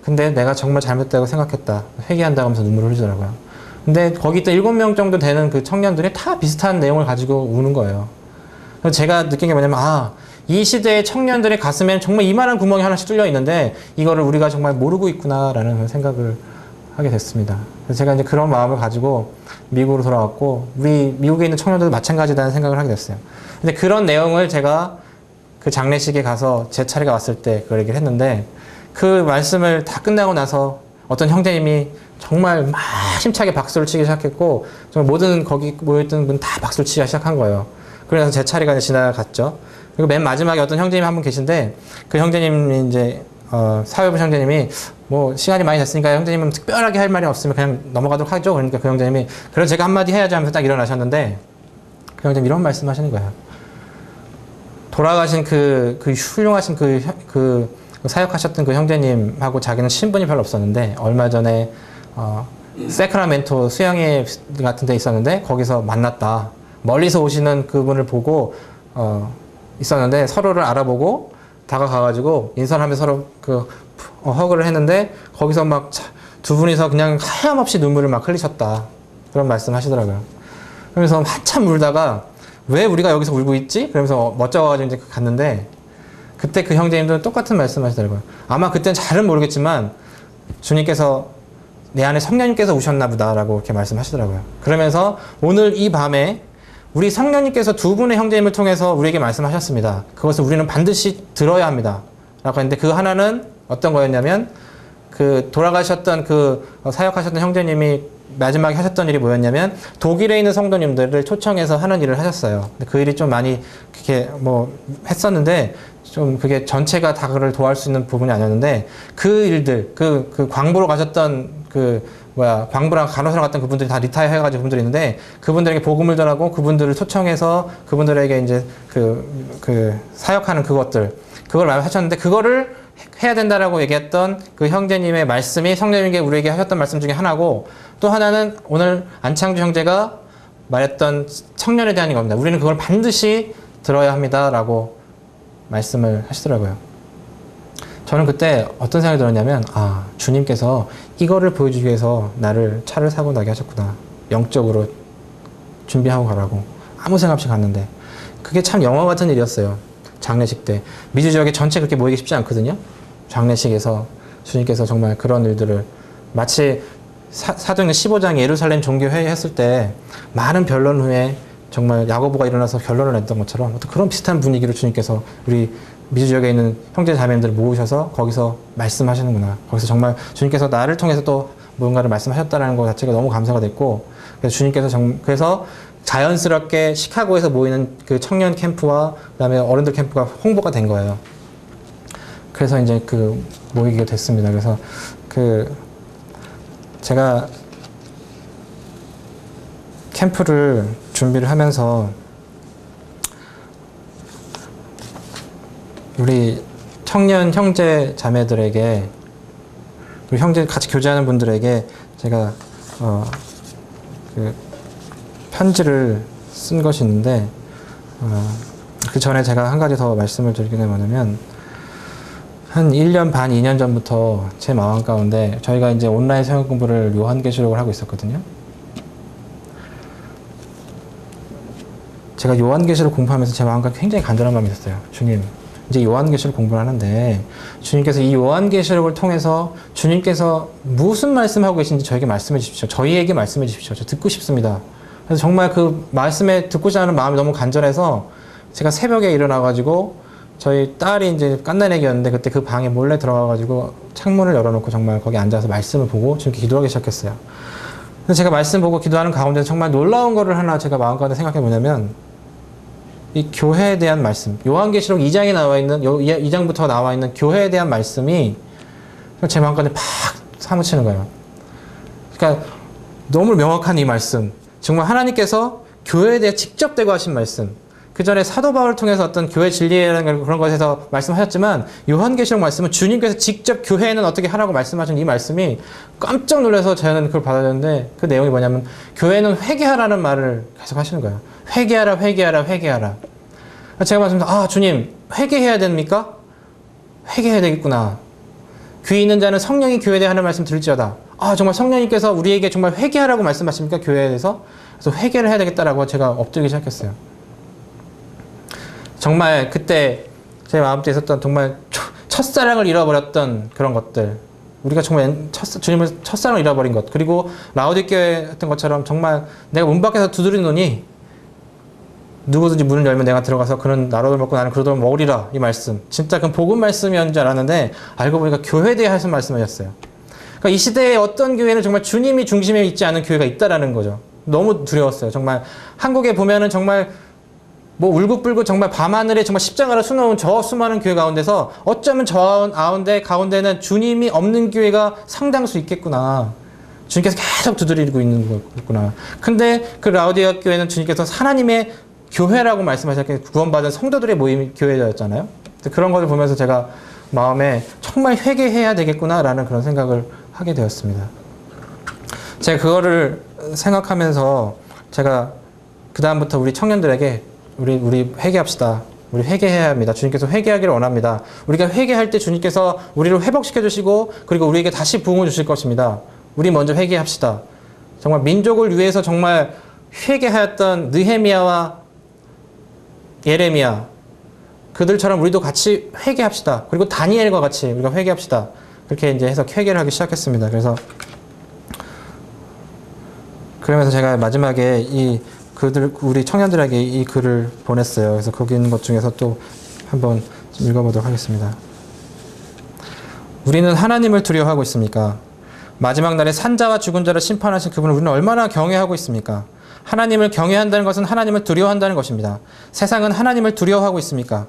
근데 내가 정말 잘못됐다고 생각했다. 회개한다고 하면서 눈물을 흘리더라고요. 근데 거기 있던 7명 정도 되는 그 청년들이 다 비슷한 내용을 가지고 우는 거예요. 그래서 제가 느낀 게 뭐냐면, 이 시대의 청년들의 가슴에는 정말 이만한 구멍이 하나씩 뚫려 있는데 이거를 우리가 정말 모르고 있구나라는 생각을 하게 됐습니다. 그래서 제가 이제 그런 마음을 가지고 미국으로 돌아왔고, 우리 미국에 있는 청년들도 마찬가지다는 생각을 하게 됐어요. 근데 그런 내용을 제가 그 장례식에 가서 제 차례가 왔을 때 그 얘기를 했는데, 그 말씀을 다 끝나고 나서 어떤 형제님이 정말 막 힘차게 박수를 치기 시작했고, 정말 모든 거기 모여있던 분 다 박수를 치기 시작한 거예요. 그래서 제 차례가 지나갔죠. 그리고 맨 마지막에 어떤 형제님이 한 분 계신데, 그 형제님이 이제 사회부 형제님이 뭐 시간이 많이 됐으니까 형제님은 특별하게 할 말이 없으면 그냥 넘어가도록 하죠. 그러니까 그 형제님이 그럼 제가 한마디 해야지 하면서 딱 일어나셨는데, 그 형제님 이런 말씀 하시는 거예요. 돌아가신 그 훌륭하신 그 사역하셨던 그 형제님하고 자기는 친분이 별로 없었는데, 얼마 전에 세크라멘토 수양회 같은 데 있었는데 거기서 만났다. 멀리서 오시는 그분을 보고 있었는데 서로를 알아보고 다가가가지고 인사를 하면서 서로 허그를 했는데, 거기서 막 두 분이서 그냥 하염없이 눈물을 막 흘리셨다. 그런 말씀 하시더라고요. 그러면서 한참 울다가 왜 우리가 여기서 울고 있지? 그러면서 멋져가지고 이제 갔는데, 그때 그 형제님도 똑같은 말씀 하시더라고요. 아마 그때는 잘은 모르겠지만 주님께서 내 안에 성령님께서 오셨나 보다라고 이렇게 말씀하시더라고요. 그러면서 오늘 이 밤에 우리 성령님께서 두 분의 형제님을 통해서 우리에게 말씀하셨습니다. 그것을 우리는 반드시 들어야 합니다. 라고 했는데, 그 하나는 어떤 거였냐면, 돌아가셨던 사역하셨던 형제님이 마지막에 하셨던 일이 뭐였냐면, 독일에 있는 성도님들을 초청해서 하는 일을 하셨어요. 근데 그 일이 좀 많이 그렇게 했었는데, 좀 그게 전체가 다 그걸 도와줄 수 있는 부분이 아니었는데, 그 일들, 광부로 가셨던 광부랑 간호사랑 갔던 그분들이 다 리타이어 해가지고 그분들이 있는데, 그분들에게 복음을 전하고 그분들을 초청해서 그분들에게 이제 사역하는 그걸 하셨는데, 그거를 해야 된다라고 얘기했던 그 형제님의 말씀이 성령님께 우리에게 하셨던 말씀 중에 하나고, 또 하나는 오늘 안창주 형제가 말했던 청년에 대한 겁니다. 우리는 그걸 반드시 들어야 합니다라고 말씀을 하시더라고요. 저는 그때 어떤 생각이 들었냐면, 주님께서 이거를 보여주기 위해서 나를 차를 사고 나게 하셨구나. 영적으로 준비하고 가라고. 아무 생각 없이 갔는데, 그게 참 영화 같은 일이었어요. 장례식 때. 미주 지역에 전체 그렇게 모이기 쉽지 않거든요. 장례식에서 주님께서 정말 그런 일들을, 마치 사도행전 15장 예루살렘 종교회의 했을 때 많은 변론 후에 정말 야고보가 일어나서 결론을 냈던 것처럼 어떤 그런 비슷한 분위기로 주님께서 우리 미주 지역에 있는 형제 자매님들을 모으셔서 거기서 말씀하시는구나. 거기서 정말 주님께서 나를 통해서 또 무언가를 말씀하셨다는 것 자체가 너무 감사가 됐고, 그래서 주님께서 그래서 자연스럽게 시카고에서 모이는 그 청년 캠프와 그다음에 어른들 캠프가 홍보가 된 거예요. 그래서 이제 모이게 됐습니다. 그래서 제가 캠프를 준비를 하면서 우리 청년 형제 자매들에게 우리 형제 같이 교제하는 분들에게 제가 그 편지를 쓴 것이 있는데 그 전에 제가 한 가지 더 말씀을 드리게 되면 한 1년 반, 2년 전부터 제 마음 가운데 저희가 이제 온라인 성경 공부를 요한계시록을 하고 있었거든요. 제가 요한계시록 공부하면서 제 마음 가운데 굉장히 간절한 마음이 있었어요. 주님, 이제 요한계시록 공부를 하는데 주님께서 이 요한계시록을 통해서 주님께서 무슨 말씀하고 계신지 저에게 말씀해 주십시오. 저희에게 말씀해 주십시오. 저 듣고 싶습니다. 그래서 정말 그 말씀에 듣고자 하는 마음이 너무 간절해서 제가 새벽에 일어나가지고 저희 딸이 이제 갓난애기였는데 그때 그 방에 몰래 들어가가지고 창문을 열어놓고 정말 거기 앉아서 말씀을 보고 주님께 기도하기 시작했어요. 그래서 제가 말씀 보고 기도하는 가운데 정말 놀라운 거를 하나 제가 마음 가운데 생각해 보냐면 이 교회에 대한 말씀, 요한계시록 2장에 나와 있는 2장부터 나와 있는 교회에 대한 말씀이 제 마음 가운데 팍 사무치는 거예요. 그러니까 너무 명확한 이 말씀, 정말 하나님께서 교회에 대해 직접 대고하신 말씀. 그 전에 사도 바울을 통해서 어떤 교회 진리라는 그런 것에서 말씀하셨지만 요한계시록 말씀은 주님께서 직접 교회에는 어떻게 하라고 말씀하신 이 말씀이 깜짝 놀라서 저는 그걸 받았는데 그 내용이 뭐냐면 교회는 회개하라는 말을 계속 하시는 거예요. 회개하라, 회개하라, 회개하라. 제가 말씀드렸습니다. 주님, 회개해야 됩니까? 회개해야 되겠구나. 귀 있는 자는 성령이 교회에 대해 하는 말씀 들을지어다. 정말 성령님께서 우리에게 정말 회개하라고 말씀하십니까? 교회에 대해서? 그래서 회개를 해야 되겠다라고 제가 엎드리기 시작했어요. 정말 그때 제 마음속에 있었던 정말 첫사랑을 잃어버렸던 그런 것들, 우리가 정말 주님을 첫사랑을 잃어버린 것, 그리고 라오디게에 했던 것처럼 정말 내가 문 밖에서 두드리노니 누구든지 문을 열면 내가 들어가서 그는 나로를 먹고 나는 그로를 먹으리라. 이 말씀 진짜 그 복음 말씀이었는 줄 알았는데 알고 보니까 교회에 대해 하신 말씀이었어요. 그러니까 이 시대에 어떤 교회는 정말 주님이 중심에 있지 않은 교회가 있다라는 거죠. 너무 두려웠어요. 정말 한국에 보면은 정말 뭐 울긋불긋 정말 밤하늘에 정말 십자가를 수놓은 저 수많은 교회 가운데서 어쩌면 저 가운데는 주님이 없는 교회가 상당수 있겠구나. 주님께서 계속 두드리고 있는 거구나. 근데 그 라오디게아 교회는 주님께서 하나님의 교회라고 말씀하셨기에 구원받은 성도들의 모임 교회였잖아요. 그런 것을 보면서 제가 마음에 정말 회개해야 되겠구나라는 그런 생각을 하게 되었습니다. 제가 그거를 생각하면서 제가 그 다음부터 우리 청년들에게 우리 회개합시다. 우리 회개해야 합니다. 주님께서 회개하기를 원합니다. 우리가 회개할 때 주님께서 우리를 회복시켜 주시고 그리고 우리에게 다시 부흥을 주실 것입니다. 우리 먼저 회개합시다. 정말 민족을 위해서 정말 회개하였던 느헤미야와 예레미야 그들처럼 우리도 같이 회개합시다. 그리고 다니엘과 같이 우리가 회개합시다. 그렇게 이제 해서 회개를 하기 시작했습니다. 그러면서 제가 마지막에 우리 청년들에게 이 글을 보냈어요. 그래서 거기 있는 것 중에서 또 한번 읽어보도록 하겠습니다. 우리는 하나님을 두려워하고 있습니까? 마지막 날에 산자와 죽은 자를 심판하신 그분을 우리는 얼마나 경외하고 있습니까? 하나님을 경외한다는 것은 하나님을 두려워한다는 것입니다. 세상은 하나님을 두려워하고 있습니까?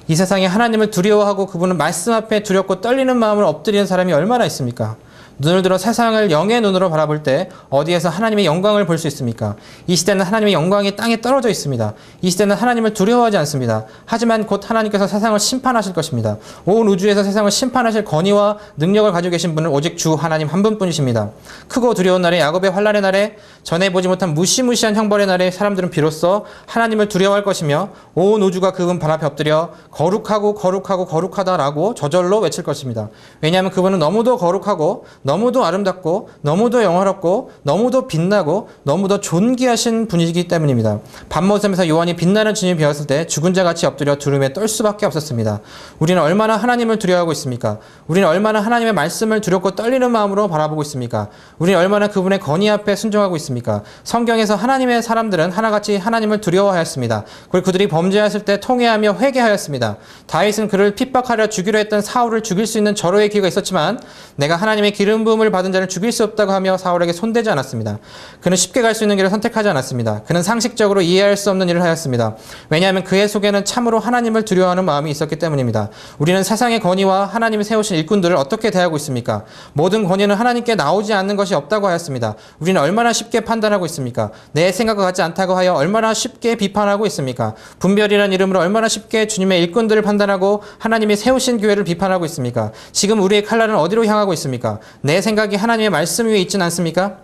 이 세상에 하나님을 두려워하고 그분은 말씀 앞에 두렵고 떨리는 마음으로 엎드리는 사람이 얼마나 있습니까? 눈을 들어 세상을 영의 눈으로 바라볼 때 어디에서 하나님의 영광을 볼 수 있습니까? 이 시대는 하나님의 영광이 땅에 떨어져 있습니다. 이 시대는 하나님을 두려워하지 않습니다. 하지만 곧 하나님께서 세상을 심판하실 것입니다. 온 우주에서 세상을 심판하실 권위와 능력을 가지고 계신 분은 오직 주 하나님 한 분뿐이십니다. 크고 두려운 날에 야곱의 환난의 날에 전에 보지 못한 무시무시한 형벌의 날에 사람들은 비로소 하나님을 두려워할 것이며 온 우주가 그분 발 앞에 엎드려 거룩하고 거룩하고 거룩하다라고 저절로 외칠 것입니다. 왜냐하면 그분은 너무도 거룩하고 너무도 아름답고 너무도 영화롭고 너무도 빛나고 너무도 존귀하신 분이기 때문입니다. 밤모섬에서 요한이 빛나는 주님이 배웠을 때 죽은 자같이 엎드려 두름에 떨 수밖에 없었습니다. 우리는 얼마나 하나님을 두려워하고 있습니까? 우리는 얼마나 하나님의 말씀을 두렵고 떨리는 마음으로 바라보고 있습니까? 우리는 얼마나 그분의 건의 앞에 순종하고 있습니까? 성경에서 하나님의 사람들은 하나같이 하나님을 두려워하였습니다. 그리고 그들이 범죄했을 때 통회하며 회개하였습니다. 다윗은 그를 핍박하려 죽이려 했던 사울을 죽일 수 있는 절호의 기회가 있었지만 내가 하나님의 기름 부음을 받은 자를 죽일 수 없다고 하며 사울에게 손대지 않았습니다. 그는 쉽게 갈 수 있는 길을 선택하지 않았습니다. 그는 상식적으로 이해할 수 없는 일을 하였습니다. 왜냐하면 그의 속에는 참으로 하나님을 두려워하는 마음이 있었기 때문입니다. 우리는 세상의 권위와 하나님이 세우신 일꾼들을 어떻게 대하고 있습니까? 모든 권위는 하나님께 나오지 않는 것이 없다고 하였습니다. 우리는 얼마나 쉽게 판단하고 있습니까? 내 생각과 같지 않다고 하여 얼마나 쉽게 비판하고 있습니까? 분별이라는 이름으로 얼마나 쉽게 주님의 일꾼들을 판단하고 하나님이 세우신 교회를 비판하고 있습니까? 지금 우리의 칼날은 어디로 향하고 있습니까? 내 생각이 하나님의 말씀 위에 있지는 않습니까?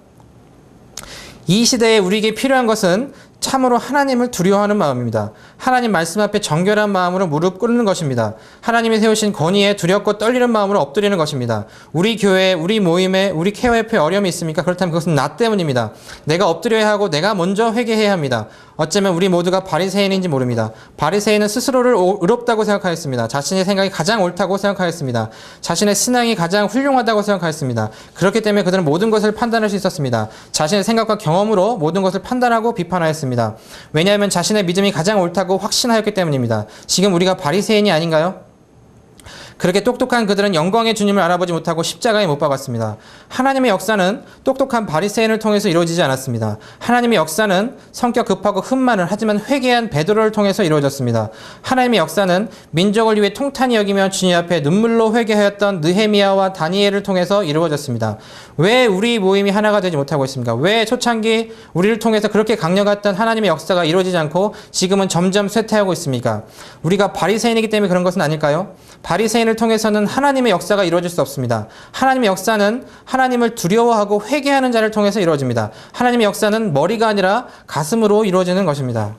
이 시대에 우리에게 필요한 것은 참으로 하나님을 두려워하는 마음입니다. 하나님 말씀 앞에 정결한 마음으로 무릎 꿇는 것입니다. 하나님이 세우신 권위에 두렵고 떨리는 마음으로 엎드리는 것입니다. 우리 교회에, 우리 모임에, 우리 케어 협회에 어려움이 있습니까? 그렇다면 그것은 나 때문입니다. 내가 엎드려야 하고 내가 먼저 회개해야 합니다. 어쩌면 우리 모두가 바리새인인지 모릅니다. 바리새인은 스스로를 의롭다고 생각하였습니다. 자신의 생각이 가장 옳다고 생각하였습니다. 자신의 신앙이 가장 훌륭하다고 생각하였습니다. 그렇기 때문에 그들은 모든 것을 판단할 수 있었습니다. 자신의 생각과 경험으로 모든 것을 판단하고 비판하였습니다. 왜냐하면 자신의 믿음이 가장 옳다고 확신하였기 때문입니다. 지금 우리가 바리새인이 아닌가요? 그렇게 똑똑한 그들은 영광의 주님을 알아보지 못하고 십자가에 못 박았습니다. 하나님의 역사는 똑똑한 바리새인을 통해서 이루어지지 않았습니다. 하나님의 역사는 성격 급하고 흠 많은 하지만 회개한 베드로를 통해서 이루어졌습니다. 하나님의 역사는 민족을 위해 통탄히 여기며 주님 앞에 눈물로 회개하였던 느헤미야와 다니엘을 통해서 이루어졌습니다. 왜 우리 모임이 하나가 되지 못하고 있습니까? 왜 초창기 우리를 통해서 그렇게 강력했던 하나님의 역사가 이루어지지 않고 지금은 점점 쇠퇴하고 있습니까? 우리가 바리새인이기 때문에 그런 것은 아닐까요? 바리새인을 통해서는 하나님의 역사가 이루어질 수 없습니다. 하나님의 역사는 하나님을 두려워하고 회개하는 자를 통해서 이루어집니다. 하나님의 역사는 머리가 아니라 가슴으로 이루어지는 것입니다.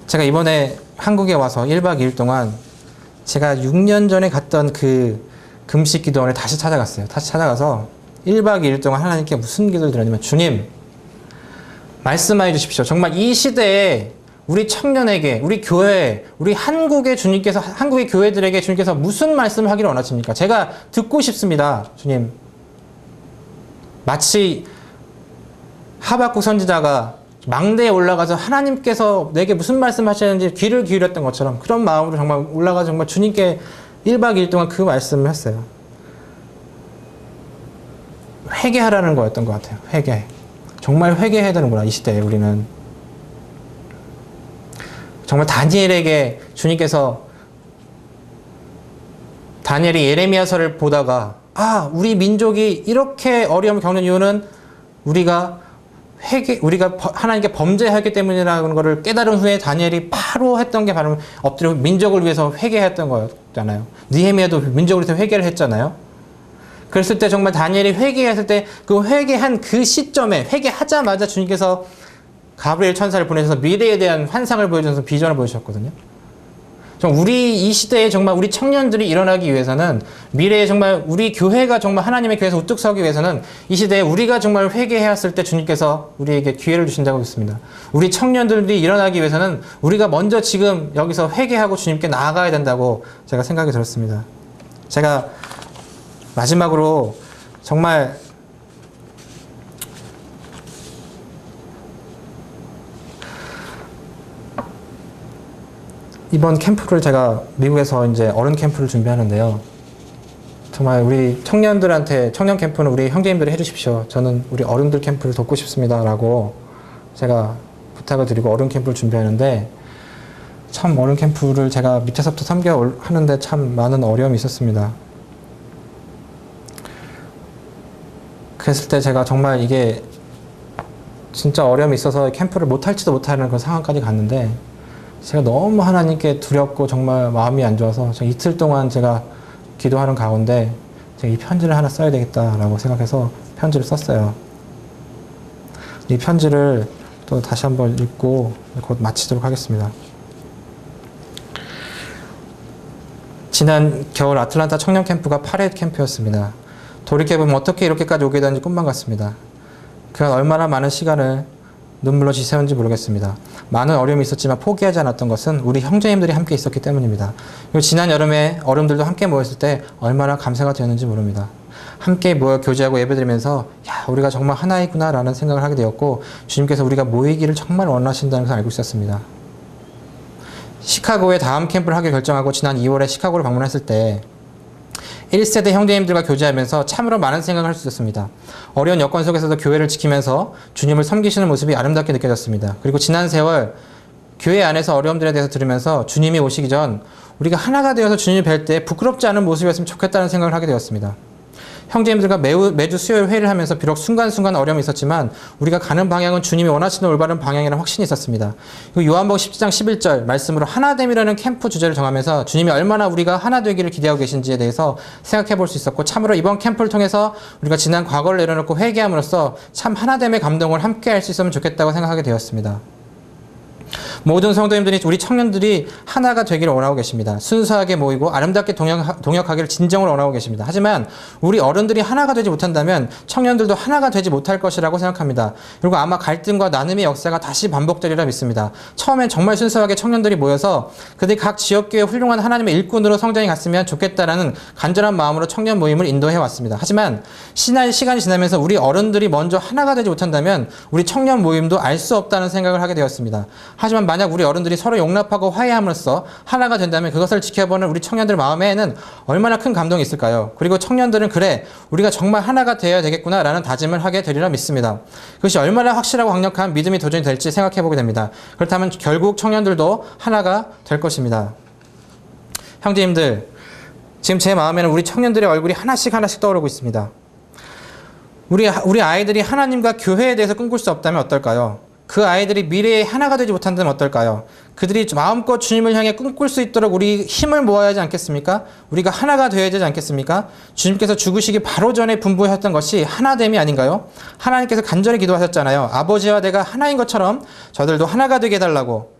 제가 이번에 한국에 와서 1박 2일 동안 제가 6년 전에 갔던 그 금식 기도원에 다시 찾아갔어요. 다시 찾아가서 1박 2일 동안 하나님께 무슨 기도를 드렸냐면, 주님, 말씀해 주십시오. 정말 이 시대에 우리 청년에게, 우리 교회, 우리 한국의 주님께서, 한국의 교회들에게 주님께서 무슨 말씀을 하기를 원하십니까? 제가 듣고 싶습니다, 주님. 마치 하박국 선지자가 망대에 올라가서 하나님께서 내게 무슨 말씀 하시는지 귀를 기울였던 것처럼 그런 마음으로 정말 올라가서 정말 주님께 1박 2일 동안 그 말씀을 했어요. 회개하라는 거였던 것 같아요. 회개. 정말 회개해야 되는구나, 이 시대에 우리는. 정말 다니엘에게 주님께서, 다니엘이 예레미야서를 보다가, 우리 민족이 이렇게 어려움을 겪는 이유는 우리가 하나님께 범죄했기 때문이라는 것을 깨달은 후에 다니엘이 바로 했던 게 바로 엎드려 민족을 위해서 회개했던 거였잖아요. 느헤미야도 민족을 위해서 회개를 했잖아요. 그랬을 때 정말 다니엘이 회개했을 때 그 회개한 그 시점에, 회개하자마자 주님께서 가브리엘 천사를 보내셔서 미래에 대한 환상을 보여주셔서 비전을 보여주셨거든요. 우리 이 시대에 정말 우리 청년들이 일어나기 위해서는, 미래에 정말 우리 교회가 정말 하나님의 교회에서 우뚝 서기 위해서는 이 시대에 우리가 정말 회개했을 때 주님께서 우리에게 기회를 주신다고 믿습니다. 우리 청년들이 일어나기 위해서는 우리가 먼저 지금 여기서 회개하고 주님께 나아가야 된다고 제가 생각이 들었습니다. 제가 마지막으로 정말 이번 캠프를 제가 미국에서 이제 어른 캠프를 준비하는데요. 정말 우리 청년들한테, 청년 캠프는 우리 형제님들이 해주십시오. 저는 우리 어른들 캠프를 돕고 싶습니다. 라고 제가 부탁을 드리고 어른 캠프를 준비하는데, 참 어른 캠프를 제가 밑에서부터 3개월 하는데 참 많은 어려움이 있었습니다. 그랬을 때 제가 정말 이게 진짜 어려움이 있어서 캠프를 못할지도 못하는 그런 상황까지 갔는데, 제가 너무 하나님께 두렵고 정말 마음이 안 좋아서 제가 이틀 동안 제가 기도하는 가운데 제가 이 편지를 하나 써야 되겠다라고 생각해서 편지를 썼어요. 이 편지를 또 다시 한번 읽고 곧 마치도록 하겠습니다. 지난 겨울 아틀란타 청년 캠프가 8회 캠프였습니다. 돌이켜보면 어떻게 이렇게까지 오게 되는지 꿈만 같습니다. 그간 얼마나 많은 시간을 눈물로 지새운지 모르겠습니다. 많은 어려움이 있었지만 포기하지 않았던 것은 우리 형제님들이 함께 있었기 때문입니다. 그리고 지난 여름에 어른들도 함께 모였을 때 얼마나 감사가 되었는지 모릅니다. 함께 모여 교제하고 예배드리면서 우리가 정말 하나이구나 라는 생각을 하게 되었고, 주님께서 우리가 모이기를 정말 원하신다는 것을 알고 있었습니다. 시카고에 다음 캠프를 하기로 결정하고 지난 2월에 시카고를 방문했을 때 1세대 형제님들과 교제하면서 참으로 많은 생각을 할 수 있었습니다. 어려운 여건 속에서도 교회를 지키면서 주님을 섬기시는 모습이 아름답게 느껴졌습니다. 그리고 지난 세월 교회 안에서 어려움들에 대해서 들으면서 주님이 오시기 전 우리가 하나가 되어서 주님을 뵐 때 부끄럽지 않은 모습이었으면 좋겠다는 생각을 하게 되었습니다. 형제님들과 매주 수요일 회의를 하면서 비록 순간순간 어려움이 있었지만 우리가 가는 방향은 주님이 원하시는 올바른 방향이라는 확신이 있었습니다. 요한복음 10장 11절 말씀으로 하나됨이라는 캠프 주제를 정하면서 주님이 얼마나 우리가 하나 되기를 기대하고 계신지에 대해서 생각해 볼 수 있었고, 참으로 이번 캠프를 통해서 우리가 지난 과거를 내려놓고 회개함으로써 참 하나됨의 감동을 함께 할 수 있으면 좋겠다고 생각하게 되었습니다. 모든 성도님들이, 우리 청년들이 하나가 되기를 원하고 계십니다. 순수하게 모이고 아름답게 동역하기를 진정으로 원하고 계십니다. 하지만 우리 어른들이 하나가 되지 못한다면 청년들도 하나가 되지 못할 것이라고 생각합니다. 그리고 아마 갈등과 나눔의 역사가 다시 반복되리라 믿습니다. 처음엔 정말 순수하게 청년들이 모여서 그들이 각 지역교회 훌륭한 하나님의 일꾼으로 성장해 갔으면 좋겠다라는 간절한 마음으로 청년 모임을 인도해 왔습니다. 하지만 시간이 지나면서 우리 어른들이 먼저 하나가 되지 못한다면 우리 청년 모임도 알 수 없다는 생각을 하게 되었습니다. 하지만 만약 우리 어른들이 서로 용납하고 화해함으로써 하나가 된다면 그것을 지켜보는 우리 청년들 마음에는 얼마나 큰 감동이 있을까요? 그리고 청년들은 그래, 우리가 정말 하나가 되어야 되겠구나 라는 다짐을 하게 되리라 믿습니다. 그것이 얼마나 확실하고 강력한 믿음이 도전이 될지 생각해 보게 됩니다. 그렇다면 결국 청년들도 하나가 될 것입니다. 형제님들, 지금 제 마음에는 우리 청년들의 얼굴이 하나씩 떠오르고 있습니다. 우리 아이들이 하나님과 교회에 대해서 꿈꿀 수 없다면 어떨까요? 그 아이들이 미래에 하나가 되지 못한다면 어떨까요? 그들이 마음껏 주님을 향해 꿈꿀 수 있도록 우리 힘을 모아야 하지 않겠습니까? 우리가 하나가 되어야 되지 않겠습니까? 주님께서 죽으시기 바로 전에 분부하셨던 것이 하나됨이 아닌가요? 하나님께서 간절히 기도하셨잖아요. 아버지와 내가 하나인 것처럼 저들도 하나가 되게 해달라고.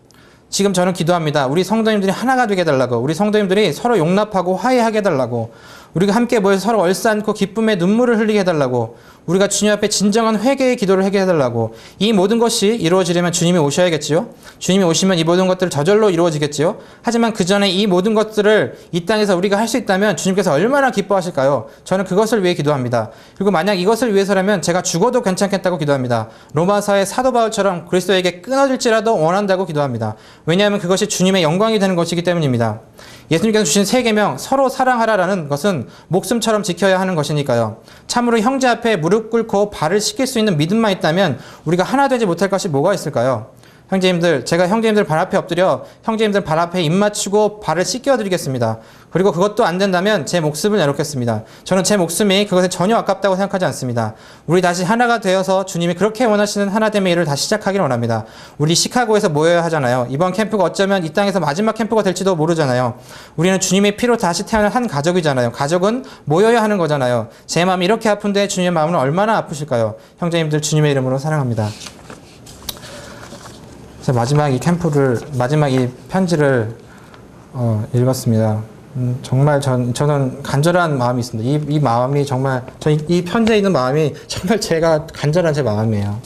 지금 저는 기도합니다. 우리 성도님들이 하나가 되게 해달라고. 우리 성도님들이 서로 용납하고 화해하게 해달라고. 우리가 함께 모여서 서로 얼싸안고 기쁨의 눈물을 흘리게 해달라고. 우리가 주님 앞에 진정한 회개의 기도를 하게 해달라고. 이 모든 것이 이루어지려면 주님이 오셔야겠지요. 주님이 오시면 이 모든 것들을 저절로 이루어지겠지요. 하지만 그 전에 이 모든 것들을 이 땅에서 우리가 할 수 있다면 주님께서 얼마나 기뻐하실까요? 저는 그것을 위해 기도합니다. 그리고 만약 이것을 위해서라면 제가 죽어도 괜찮겠다고 기도합니다. 로마서의 사도 바울처럼 그리스도에게 끊어질지라도 원한다고 기도합니다. 왜냐하면 그것이 주님의 영광이 되는 것이기 때문입니다. 예수님께서 주신 세 계명, 서로 사랑하라라는 것은 목숨처럼 지켜야 하는 것이니까요. 참으로 형제 앞에 무릎 꿇고 발을 씻길 수 있는 믿음만 있다면 우리가 하나 되지 못할 것이 뭐가 있을까요? 형제님들, 제가 형제님들 발 앞에 엎드려 형제님들 발 앞에 입 맞추고 발을 씻겨 드리겠습니다. 그리고 그것도 안 된다면 제 목숨을 내놓겠습니다. 저는 제 목숨이 그것에 전혀 아깝다고 생각하지 않습니다. 우리 다시 하나가 되어서 주님이 그렇게 원하시는 하나됨의 일을 다시 시작하기를 원합니다. 우리 시카고에서 모여야 하잖아요. 이번 캠프가 어쩌면 이 땅에서 마지막 캠프가 될지도 모르잖아요. 우리는 주님의 피로 다시 태어난 한 가족이잖아요. 가족은 모여야 하는 거잖아요. 제 마음이 이렇게 아픈데 주님의 마음은 얼마나 아프실까요? 형제님들, 주님의 이름으로 사랑합니다. 마지막 이 편지를 읽었습니다. 정말 저는 간절한 마음이 있습니다. 이 마음이 정말, 이 편지에 있는 마음이 정말 제가 간절한 제 마음이에요.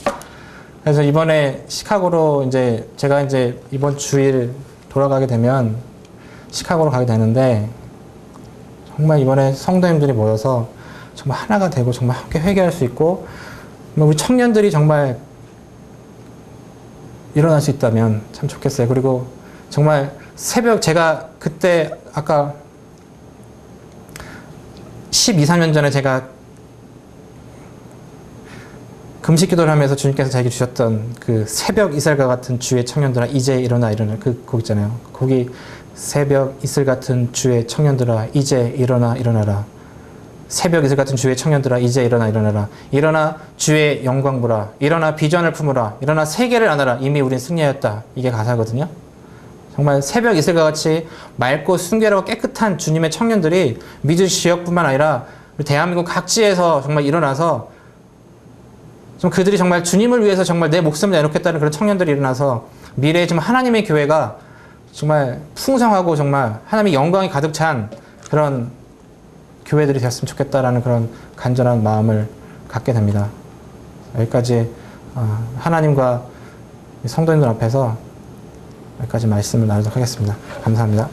그래서 이번에 시카고로 제가 이번 주일 돌아가게 되면 시카고로 가게 되는데, 정말 이번에 성도님들이 모여서 정말 하나가 되고 정말 함께 회개할 수 있고, 우리 청년들이 정말 일어날 수 있다면 참 좋겠어요. 그리고 정말 새벽, 제가 그때 아까 12, 13년 전에 제가 금식 기도를 하면서 주님께서 저에게 주셨던 그 새벽 이슬과 같은 주의 청년들아 이제 일어나 그 곡 있잖아요. 거기 새벽 이슬 같은 주의 청년들아 이제 일어나라. 새벽 이슬 같은 주의 청년들아 이제 일어나라. 일어나 주의 영광 보라. 일어나 비전을 품으라. 일어나 세계를 안아라. 이미 우린 승리하였다. 이게 가사거든요. 정말 새벽 이슬과 같이 맑고 순결하고 깨끗한 주님의 청년들이 미주 지역뿐만 아니라 대한민국 각지에서 정말 일어나서 좀 그들이 정말 주님을 위해서 정말 내 목숨을 내놓겠다는 그런 청년들이 일어나서 미래에 좀 하나님의 교회가 정말 풍성하고 정말 하나님의 영광이 가득 찬 그런 교회들이 됐으면 좋겠다라는 그런 간절한 마음을 갖게 됩니다. 여기까지 하나님과 성도님들 앞에서 여기까지 말씀을 나누도록 하겠습니다. 감사합니다.